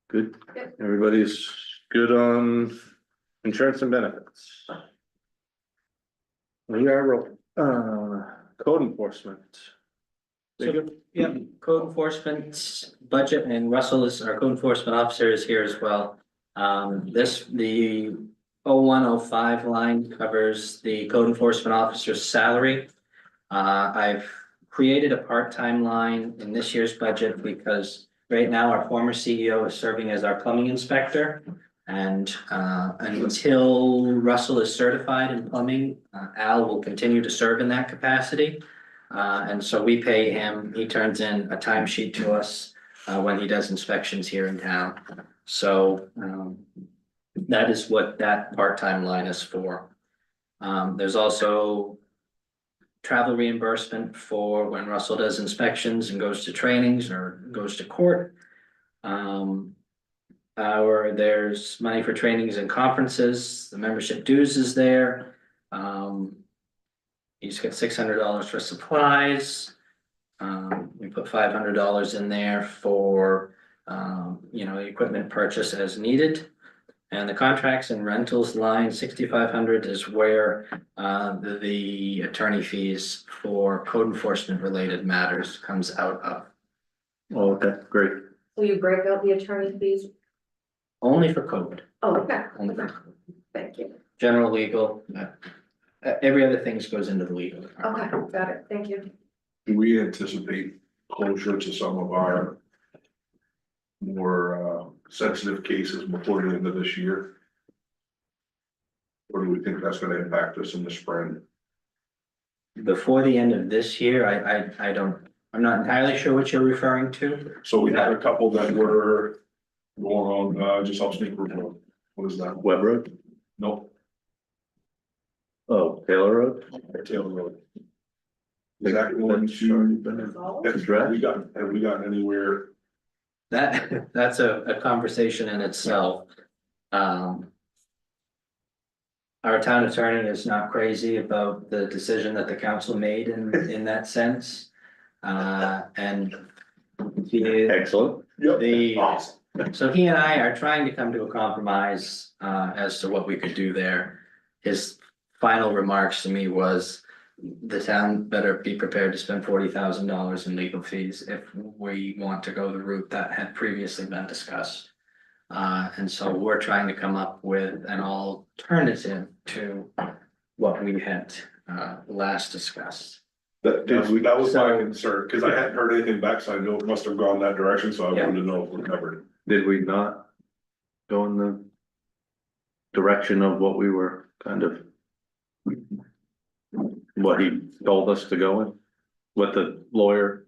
Good. Yep. Everybody's good on insurance and benefits. We are code enforcement. So, yeah, code enforcement budget, and Russell is, our code enforcement officer is here as well. The 0105 line covers the code enforcement officer's salary. I've created a part-time line in this year's budget because right now our former CEO is serving as our plumbing inspector. And until Russell is certified in plumbing, Al will continue to serve in that capacity. And so we pay him, he turns in a timesheet to us when he does inspections here in town. So that is what that part-time line is for. There's also travel reimbursement for when Russell does inspections and goes to trainings or goes to court. There's money for trainings and conferences, the membership dues is there. He's got $600 for supplies. We put $500 in there for, equipment purchase as needed. And the contracts and rentals line, 6,500 is where, the attorney fees for code enforcement related matters comes out of. Oh, okay, great. Will you break out the attorney fees? Only for code, Oh, okay, only for code. thank you. General legal, every other things goes into the legal. department. Okay, got it, thank you. Do we anticipate closure to some of our more sensitive cases before the end of this year? Or do we think that's gonna impact us in the spring? Before the end of this year, I'm not entirely sure what you're referring to. So we had a couple that were going on, just off Sneak Road. What is that? Web Road? Nope, Oh, Taylor Road? Taylor Road. Is that going to, have we gotten anywhere? That's a conversation in itself. Our town attorney is not crazy about the decision that the council made in that sense. And he, Excellent. the, Awesome. so he and I are trying to come to a compromise as to what we could do there. His final remarks to me was, the town better be prepared to spend $40,000 in legal fees if we want to go the route that had previously been discussed. And so we're trying to come up with an alternative to what we had last discussed. That was my concern, cause I hadn't heard anything back, so I know it must have gone that direction, so I Yeah. wanted to know if we're covered. Did we not go in the direction of what we were kind of, what he told us to go in? What the lawyer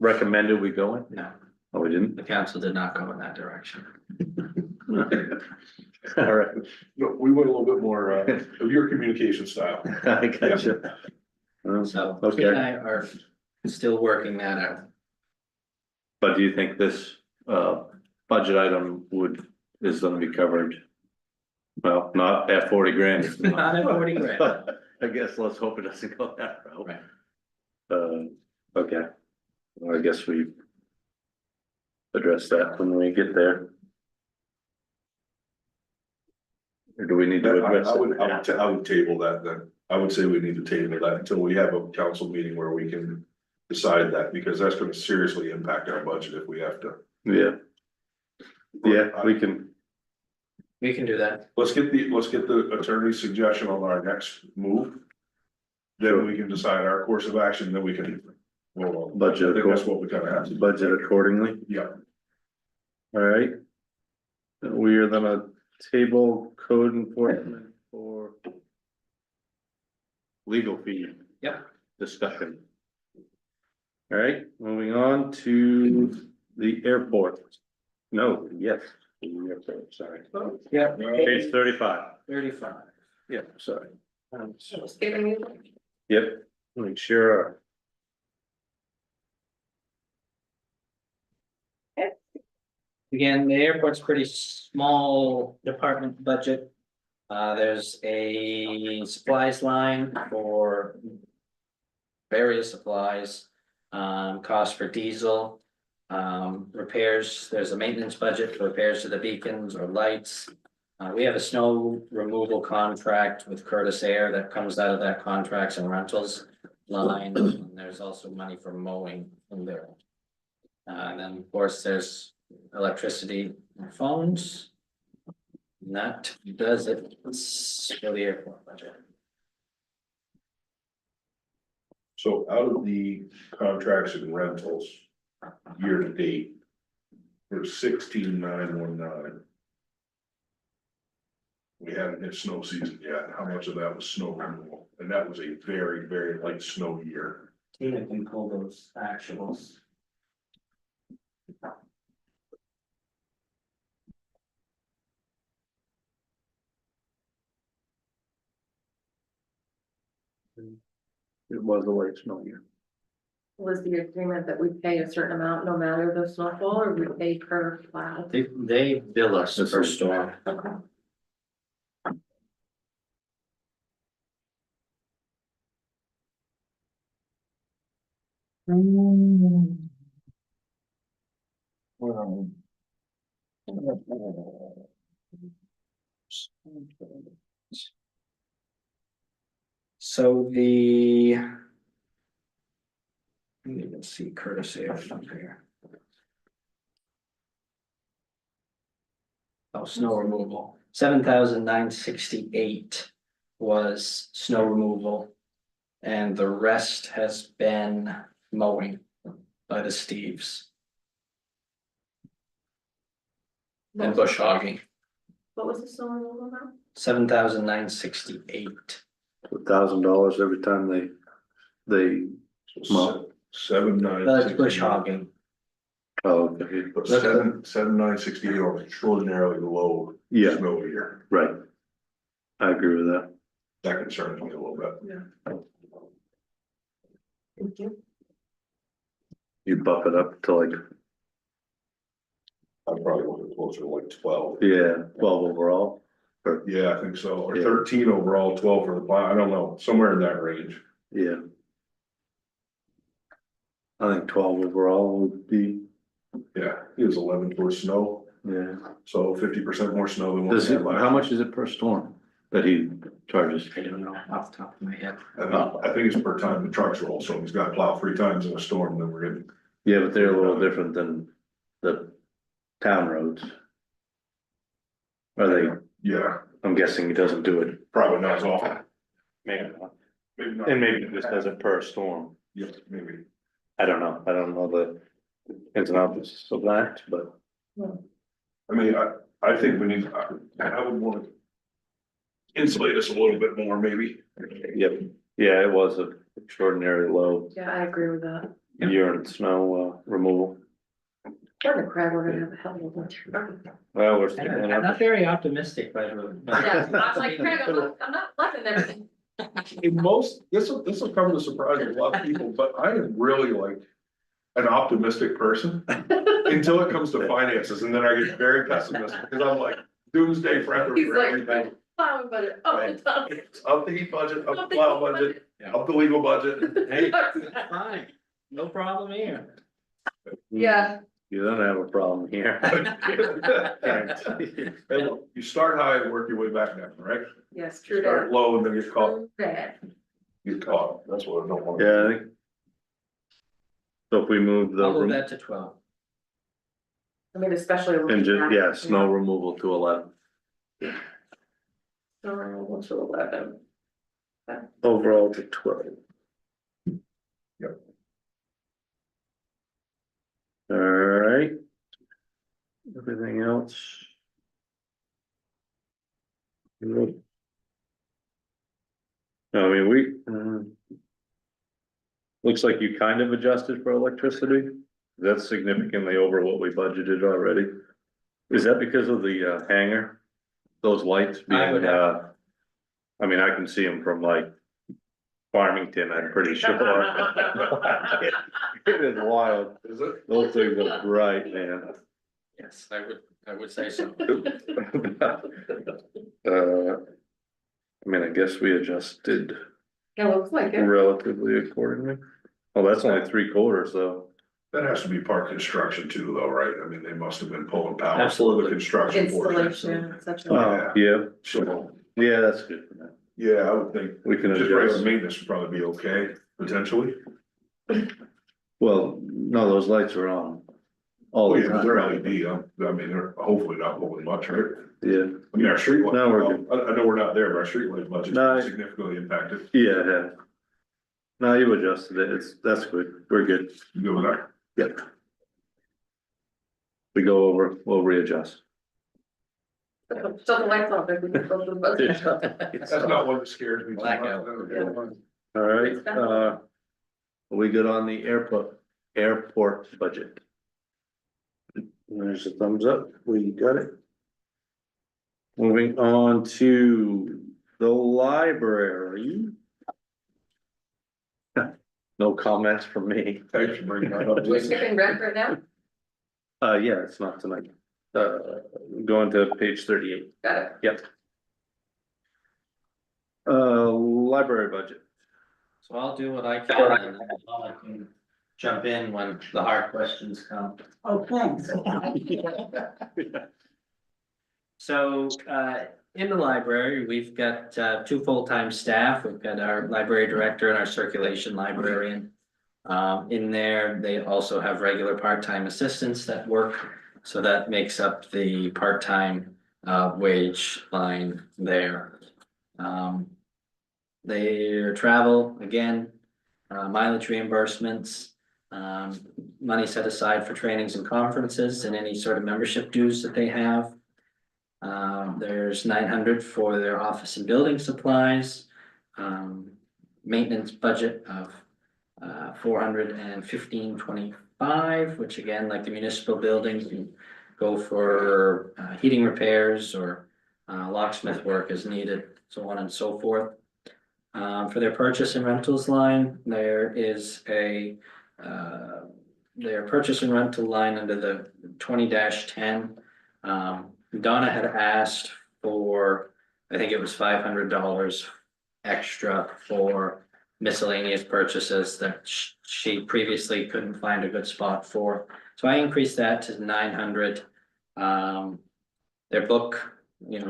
recommended we go in? No, Oh, we didn't? the council did not go in that direction. All right, No, we went a little bit more of your communication style. I gotcha. So he and Okay, I are still working that out. but do you think this budget item is gonna be covered? Well, not at 40 grand. it's Not at 40 grand. I guess let's hope it doesn't go that route. Right. Okay, well, I guess we address that when we get there. Or do we need to address I it? would table that then. I would say we need to table that until we have a council meeting where we can decide that, because that's gonna seriously impact our budget if we have to. Yeah. Yeah, we can, We can do that. Let's get the attorney's suggestion on our next move. Then we can decide our course of action, then we can. Well, Budget. I think that's what we gotta have to do. budget accordingly, Yeah, all right? We are gonna table code enforcement for legal fee. Yep. Discussion. All right, moving on to the airport. No, yes, the airport, sorry. Yeah. Page 35. 35. Yeah, sorry. Just giving you. Yep, make sure. Again, the airport's pretty small department budget. There's a supplies line for various supplies, cost for diesel, repairs. There's a maintenance budget for repairs to the beacons or lights. We have a snow removal contract with Curtis Air that comes out of that contracts and rentals. line, and there's also money for mowing in there. And then, of course, there's electricity and phones. And that does it for the airport budget. So out of the contracts and rentals, year to date, there's 16,919. We haven't hit snow season yet. How much of that was snow removal? And that was a very, very light snow year. Tina can pull those actuals. It was a late snow year. Was the agreement that we pay a certain amount no matter the snowfall, or we pay per plow? They bill us per storm. Okay. So the. I didn't even see courtesy of from here. Oh, snow removal, 7,968 was snow removal. And the rest has been mowing by the Steves and bush hogging, What was the snow removal amount? 7,968. $1,000 every time they, Well- 7,968. That's bush hogging. oh, okay. But 7,968 on extraordinarily low Yeah, snow year. right. I agree with that. That concerns me a little bit. Thank you. You bump it up to like, I'm probably looking closer to like 12. yeah, 12 overall. Or, Yeah, I think so, or Yeah. 13 overall, 12 for the plow, I don't know, somewhere in that range. yeah. I think 12 overall would be, Yeah, it was 11 for snow, yeah. so 50% more snow than what Does we it, had last how much is it per storm that he charges? I don't know off the top of my head. year. I think it's per time the trucks roll, so he's got to plow 3 times in a storm, then we're getting. Yeah, but they're a little different than the town roads. Are they, Yeah, I'm guessing he doesn't do it. probably not as often. Maybe not. Maybe not. And maybe it just does it per storm. Yeah, maybe. I don't know the ins and outs of that, but I mean, I think we need, I would want to insulate us a little bit more, maybe. yep, yeah, it was an extraordinarily low Yeah, I agree with that. year in snow removal. What a crap, we're gonna have a hell of a winter. Well, we're I'm sticking not up. very optimistic, by the way. Yeah, I was like, Craig, I'm not loving everything. In most, this will come to surprise a lot of people, but I am really like an optimistic person until it comes to finances, and then I get very pessimistic, because I'm like doomsday prepper He's for like, everything. plowing budget, up and down. Up the heat budget, up Up the the plow heat budget, Yeah. up the legal budget. Hey, fine, no problem here. Yeah, You don't have a problem here. Hey, look, you start high and work your way back down, right? yes, true Start that. low and then get caught, True that. that's what I don't want. Yeah, I think. So if we move I'll move the, that to 12. I mean, especially. and just, yeah, snow removal to 11. Snow removal to 11. Overall to 12. Yep. All right. Everything else? Good. I mean, looks like you kind of adjusted for electricity. That's significantly over what we budgeted already. Is that because of the hangar? Those lights I would being, have- I mean, I can see them from like Farmington, I'm pretty sure. It is wild. Is it? Those things are bright, man. Yes, I would say so. I mean, I guess we adjusted It looks like it. relatively accordingly. Oh, that's only 3/4 though. That has to be part construction too, though, right? I mean, they must have been pulling power for the Absolutely. construction portion. Installation, such a. Oh, yeah, So, yeah, that's good for that. yeah, I would think We can just regular adjust. maintenance would probably be okay. Potentially. Well, no, those lights are on. All Oh, the yeah, time. they're LED, I mean, they're hopefully not moving much, right? Yeah, I mean, our street light, No, we're I know we're not there, but our street light budget's No. been significantly impacted. yeah, yeah. No, you adjusted it, that's good, we're good. You go with that? Yep. We go over, we'll readjust. Shut the lights off. if we can go to the budget. That's not one that scares me too much. Blackout. All right, we good on the airport budget? There's a thumbs up, we got it. Moving on to the library. No comments from me. Thanks for bringing that up. We're skipping rent right now, Yeah, it's not tonight. Going to page 38. got it. Yep. Library budget. So I'll do what I can and I can jump in when the hard questions come. Oh, thanks. So, in the library, we've got, two full-time staff. We've got our library director and our circulation librarian. In there, they also have regular part-time assistants that work, so that makes up the part-time, wage line there. Their travel, again, mileage reimbursements, money set aside for trainings and conferences and any sort of membership dues that they have. There's 900 for their office and building supplies. Maintenance budget of 415.25, which again, like the municipal buildings, you go for heating repairs or locksmith work as needed, so on and so forth. For their purchase and rentals line, there is a their purchase and rental line under the 20-10. Donna had asked for, I think it was $500 extra for miscellaneous purchases that she previously couldn't find a good spot for. So I increased that to 900. Their book,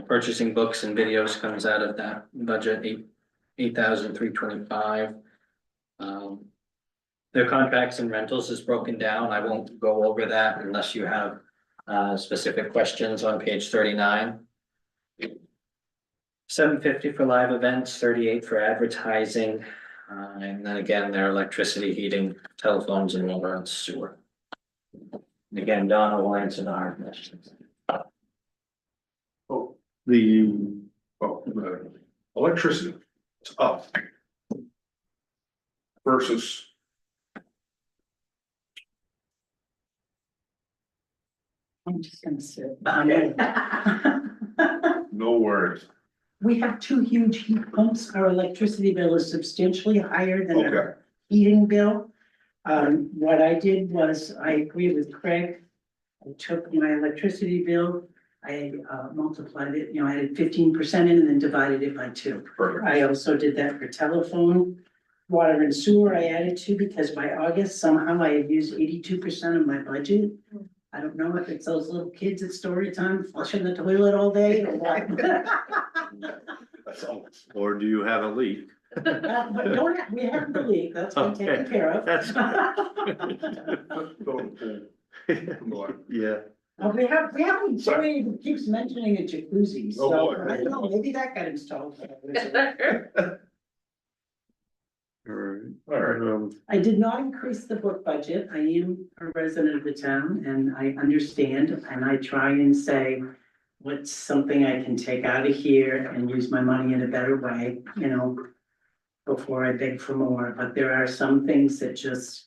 purchasing books and videos comes out of that budget, 8,325. Their contracts and rentals is broken down. I won't go over that unless you have specific questions on page 39. $750 for live events, $38 for advertising, and then again, their electricity, heating, telephones, and water and sewer. And again, Donna will answer the hard questions. The, Electricity, it's up. Versus, I'm just gonna sit. no worries. We have two huge heat pumps. Our electricity bill is substantially higher than Okay. our heating bill. What I did was, I agree with Craig. I took my electricity bill, I multiplied it, I added 15% in and then divided it by 2. Perfect. I also did that for telephone, water and sewer I added to, because by August somehow I had used 82% of my budget. I don't know if it's those little kids at story time flushing the toilet all day or what. That's all. or do you have a leak? But don't have, we have the leak, that's been taken Okay. care of. That's. Yeah, We haven't, somebody keeps mentioning a jacuzzi, Oh, so boy. I don't know, maybe that got installed. all right, I did not increase the book budget. I am a resident of the town and I understand, and I try and say, what's something I can take out of here and use my money in a better way, before I beg for more, but there are some things that just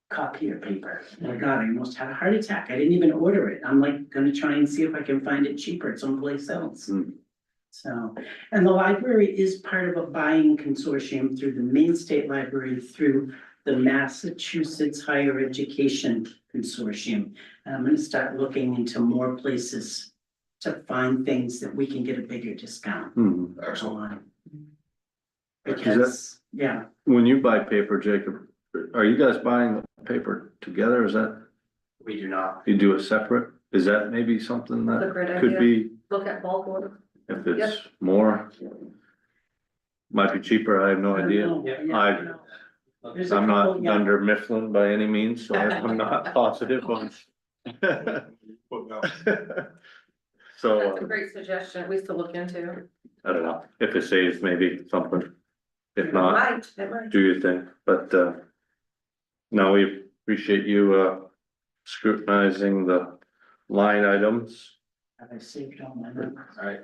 copier paper. Oh my God, I almost had a heart attack. I didn't even order it. I'm like gonna try and see if I can find it cheaper someplace else. Hmm. So, and the library is part of a buying consortium through the Maine State Library, through the Massachusetts Higher Education Consortium. And I'm gonna start looking into more places to find things that we can get a bigger discount Excellent. on. Because, yeah, when you buy paper, Jacob, are you guys buying the paper together, is that, We do not. you do it separate? Is that maybe something That's a that great could idea. be, Look at bulk order. if it's more? Might be cheaper, I have no I don't idea. know. Yeah. Yeah, I- know. There's a I'm not couple, yeah. under Mifflin by any means, so I'm not positive on. So, That's a great suggestion, at least to look into. I don't know, if it saves maybe something. If not, It might. do your thing, but, no, we appreciate you, scrutinizing the line items. Have I saved all my notes? Alright.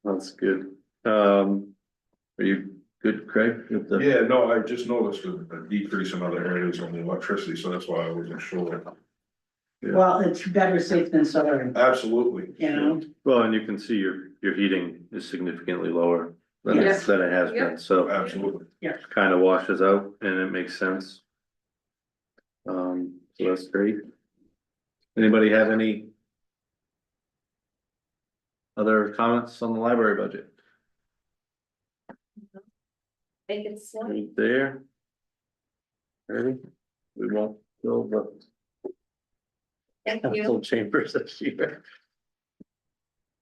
That's good. Are you good, Craig, with the? Yeah, no, I just noticed a decrease in other areas on the electricity, so that's why I wasn't sure. Well, it's better safe than sorry, Absolutely. you know? Well, and you can see your heating is significantly lower than Yes. than it has been, so Absolutely. kind of washes out and it makes sense. So that's great. Anybody have any other comments on the library budget? Make it slow. Right there. Ready? We won't fill the Thank you. council chambers this year.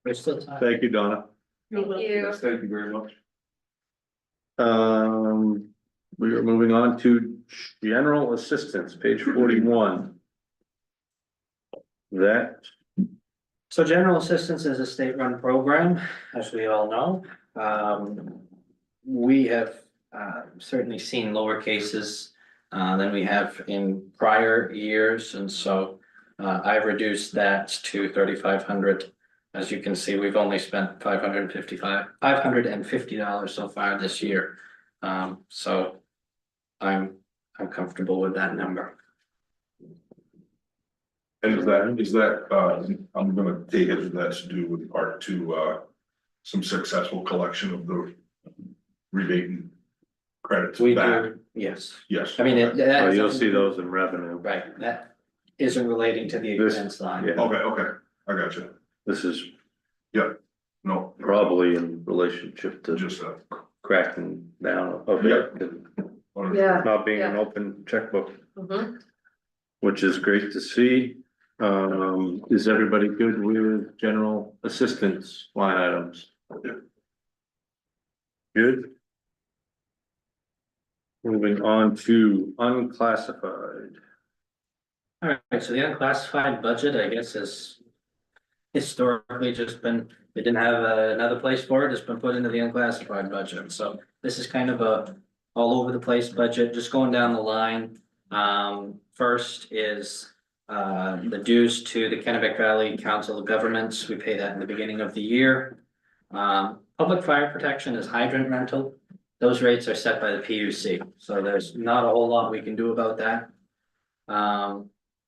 There's still time. Thank you, Donna. Thank you. Thank you very much. We are moving on to general assistance, page 41. That, So general assistance is a state-run program, as we all know. We have certainly seen lower cases than we have in prior years, and so I've reduced that to 3,500. As you can see, we've only spent $550 so far this year. So I'm comfortable with that number. And is that, I'm gonna take it that's to do with part two, some successful collection of the rebate and credits We back? do, yes. Yes. I mean, well, you'll see those in revenue. Right, that isn't relating to the This- expense line. yeah. Okay, I got you. This is No, probably in relationship to just, cracking down of it and Yeah. not being an Yeah. open checkbook, Mhm. which is great to see. Is everybody good with general assistance line items? Yeah. Good. Moving on to unclassified. All right, so the unclassified budget, I guess, is historically just been, we didn't have another place for it, it's been put into the unclassified budget, so this is kind of a all over the place budget, just going down the line. First is the dues to the Kennebec Valley Council of Governments, we pay that in the beginning of the year. Public fire protection is hydrant rental, those rates are set by the PUC, so there's not a whole lot we can do about that.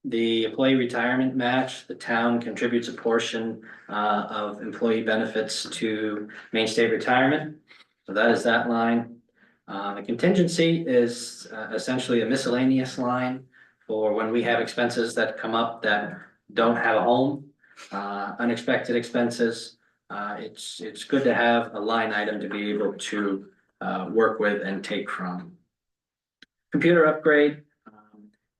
The employee retirement match, the town contributes a portion of employee benefits to Main State Retirement. So that is that line. The contingency is essentially a miscellaneous line for when we have expenses that come up that don't have a home. Unexpected expenses. It's good to have a line item to be able to work with and take from. Computer upgrade.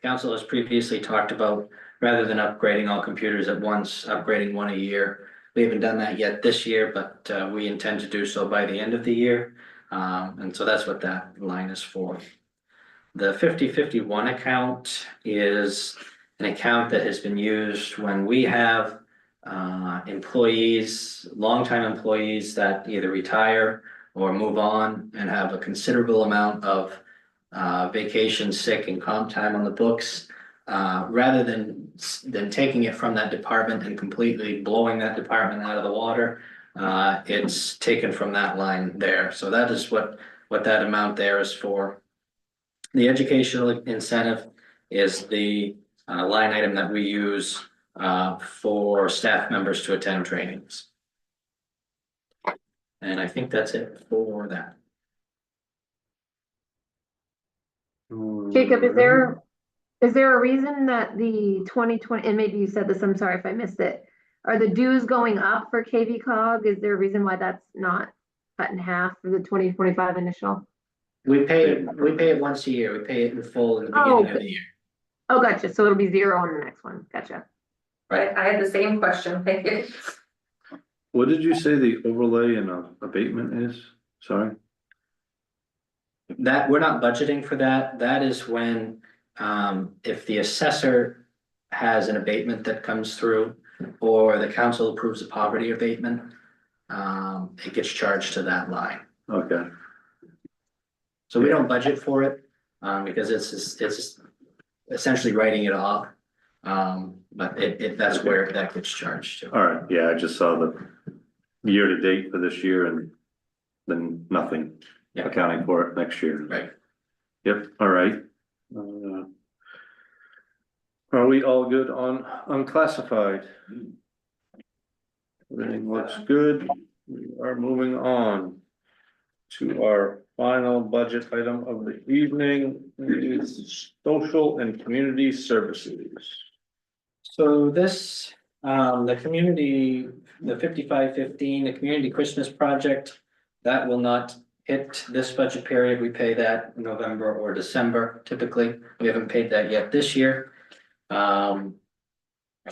Council has previously talked about, rather than upgrading all computers at once, upgrading one a year. We haven't done that yet this year, but we intend to do so by the end of the year. And so that's what that line is for. The 5051 account is an account that has been used when we have employees, longtime employees that either retire or move on and have a considerable amount of vacation, sick and comp time on the books. Rather than taking it from that department and completely blowing that department out of the water, it's taken from that line there. So that is what that amount there is for. The educational incentive is the line item that we use for staff members to attend trainings. And I think that's it for that. Jacob, is there a reason that the 2020, and maybe you said this, I'm sorry if I missed it. Are the dues going up for KV cog? Is there a reason why that's not cut in half for the 2025 initial? We pay it once a year. We pay it in full in the beginning of the year. Oh, gotcha. So it'll be zero on the next one. Gotcha. Right, I had the same question, thank you. What did you say the overlay and abatement is? Sorry, That, we're not budgeting for that. That is when, if the assessor has an abatement that comes through, or the council approves a poverty abatement, it gets charged to that line. Okay, So we don't budget for it, because it's essentially writing it off. But that's where that gets charged to. all right, yeah, I just saw the year to date for this year and then nothing Yeah. accounting for it next year. Right. Yep, all right. Are we all good on unclassified? Everything looks good. We are moving on to our final budget item of the evening, is social and community services. So this, the community, the 5515, the community Christmas project, that will not hit this budget period. We pay that in November or December typically. We haven't paid that yet this year. So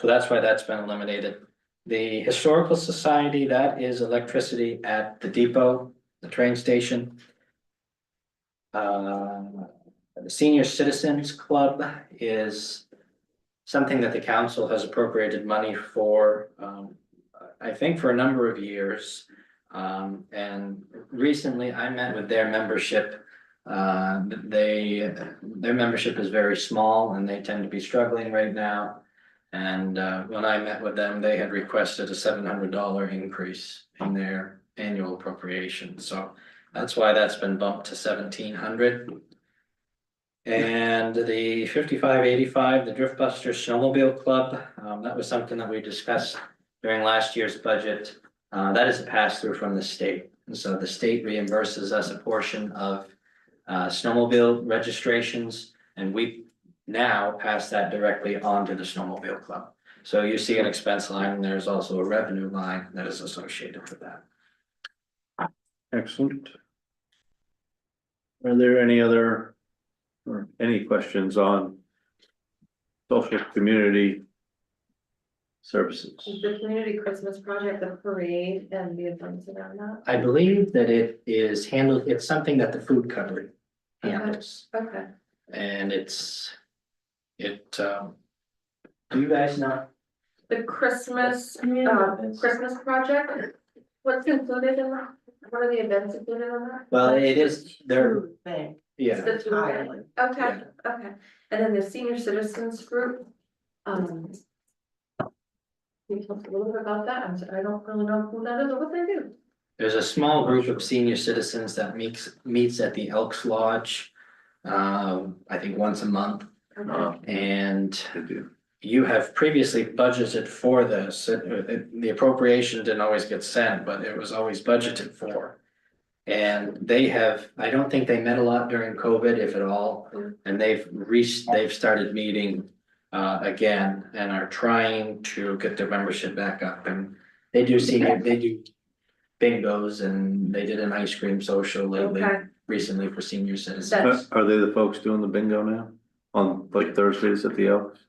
that's why that's been eliminated. The Historical Society, that is electricity at the depot, the train station. The Senior Citizens Club is something that the council has appropriated money for, I think for a number of years. And recently I met with their membership. Their membership is very small and they tend to be struggling right now. And when I met with them, they had requested a $700 increase in their annual appropriation, so that's why that's been bumped to 1,700. And the 5585, the Driftbuster Snowmobile Club, that was something that we discussed during last year's budget. That is a pass-through from the state, and so the state reimburses us a portion of snowmobile registrations, and we now pass that directly on to the snowmobile club. So you see an expense line, and there's also a revenue line that is associated with that. Excellent. Are there any other, or any questions on social community services? Is the community Christmas project, the parade and the events around that? I believe that it is handled, it's something that the food cupboard handles, Okay, and do you guys know? the Christmas, Christmas project, what's included in that? What are the events included in that? Well, it is, there, Food bank. yeah, The two of them? Entirely. Okay, okay, and then the senior citizens group, can you talk a little bit about that? I don't really know who that is or what they do. there's a small group of senior citizens that meets at the Elks Lodge. I think once a month, Okay. and They do. you have previously budgeted for this. The appropriation didn't always get sent, but it was always budgeted for. And they have, I don't think they met a lot during COVID, if at all, and they've started meeting again and are trying to get their membership back up. And they do bingos, and they did an ice cream social lately, Okay, recently for senior citizens. That's- Are they the folks doing the bingo now? On like Thursdays at the Elks?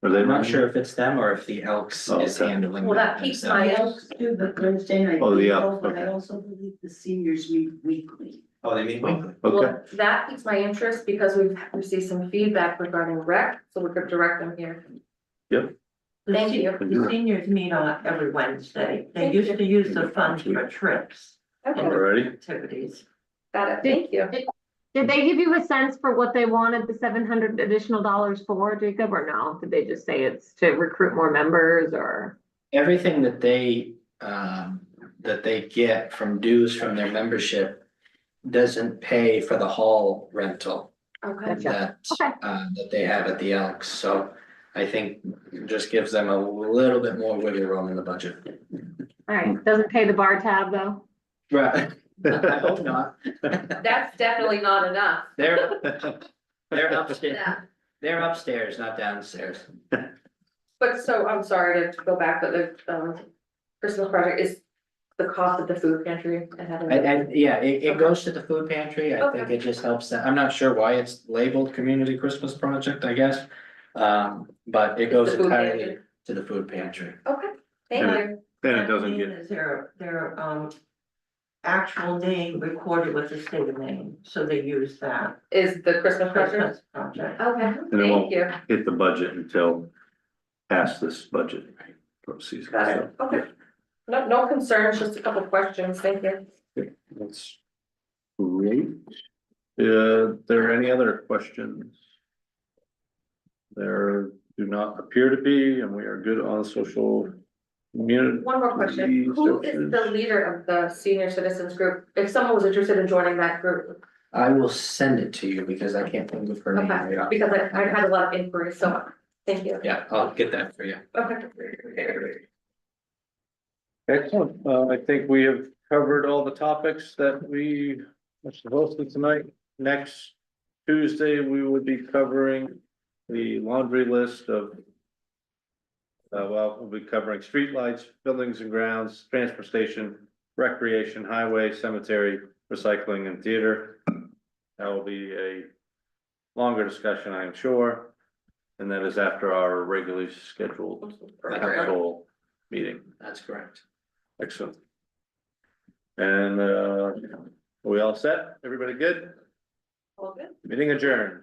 Are they? I'm not sure if it's them or if the Elks Oh, is okay. handling. Well, that piques my I interest. also do the Thursday night. Oh, the bingo, Elks, But I okay. also believe the seniors meet weekly. Oh, they meet weekly. Okay, Well, that piques my interest because we've received some feedback regarding rec, so we could direct them here. Thank you. The seniors meet on every Wednesday. They Thank used you. to use the funds for trips Okay, and alrighty. activities. got it, thank you. Did they give you a sense for what they wanted the $700 additional for, Jacob, or no? Did they just say it's to recruit more members or? Everything that they get from dues from their membership doesn't pay for the hall rental Okay, that, Okay. that they have at the Elks, so I think it just gives them a little bit more wiggle room in the budget. All right, doesn't pay the bar tab though? Right. I hope not. that's definitely not enough. They're upstairs, Yeah. they're upstairs, not downstairs. But so, I'm sorry to go back, but the, Christmas project is the cost of the food pantry and having. Yeah, it goes to the food pantry. I think it just helps that. I'm not sure why it's labeled Community Christmas Project, I guess. But it goes The food entirely pantry. to the food pantry. Okay, thank you. Then it doesn't get, Is their actual name recorded with the state of Maine, so they use that. Is the Christmas project? Christmas project. Okay, it thank won't- you. hit the budget until past this budget season. Got it. Okay. No, no concerns, just a couple questions. Thank you. That's great. There any other questions? There do not appear to be, and we are good on social community. One more question. Who is the leader of the senior citizens group? If someone was interested in joining that group, I will send it to you because I can't think of her name. okay, right off. because I've had a lot of inquiries, so thank you. Yeah, I'll get that for you. Okay. Excellent. I think we have covered all the topics that we are supposed to tonight. Next Tuesday, we would be covering the laundry list of we'll be covering streetlights, buildings and grounds, transfer station, recreation, highway, cemetery, recycling and theater. That will be a longer discussion, I am sure. And that is after our regularly scheduled council meeting. That's correct. Excellent. And, are we all set? Everybody good? All good. Meeting adjourned.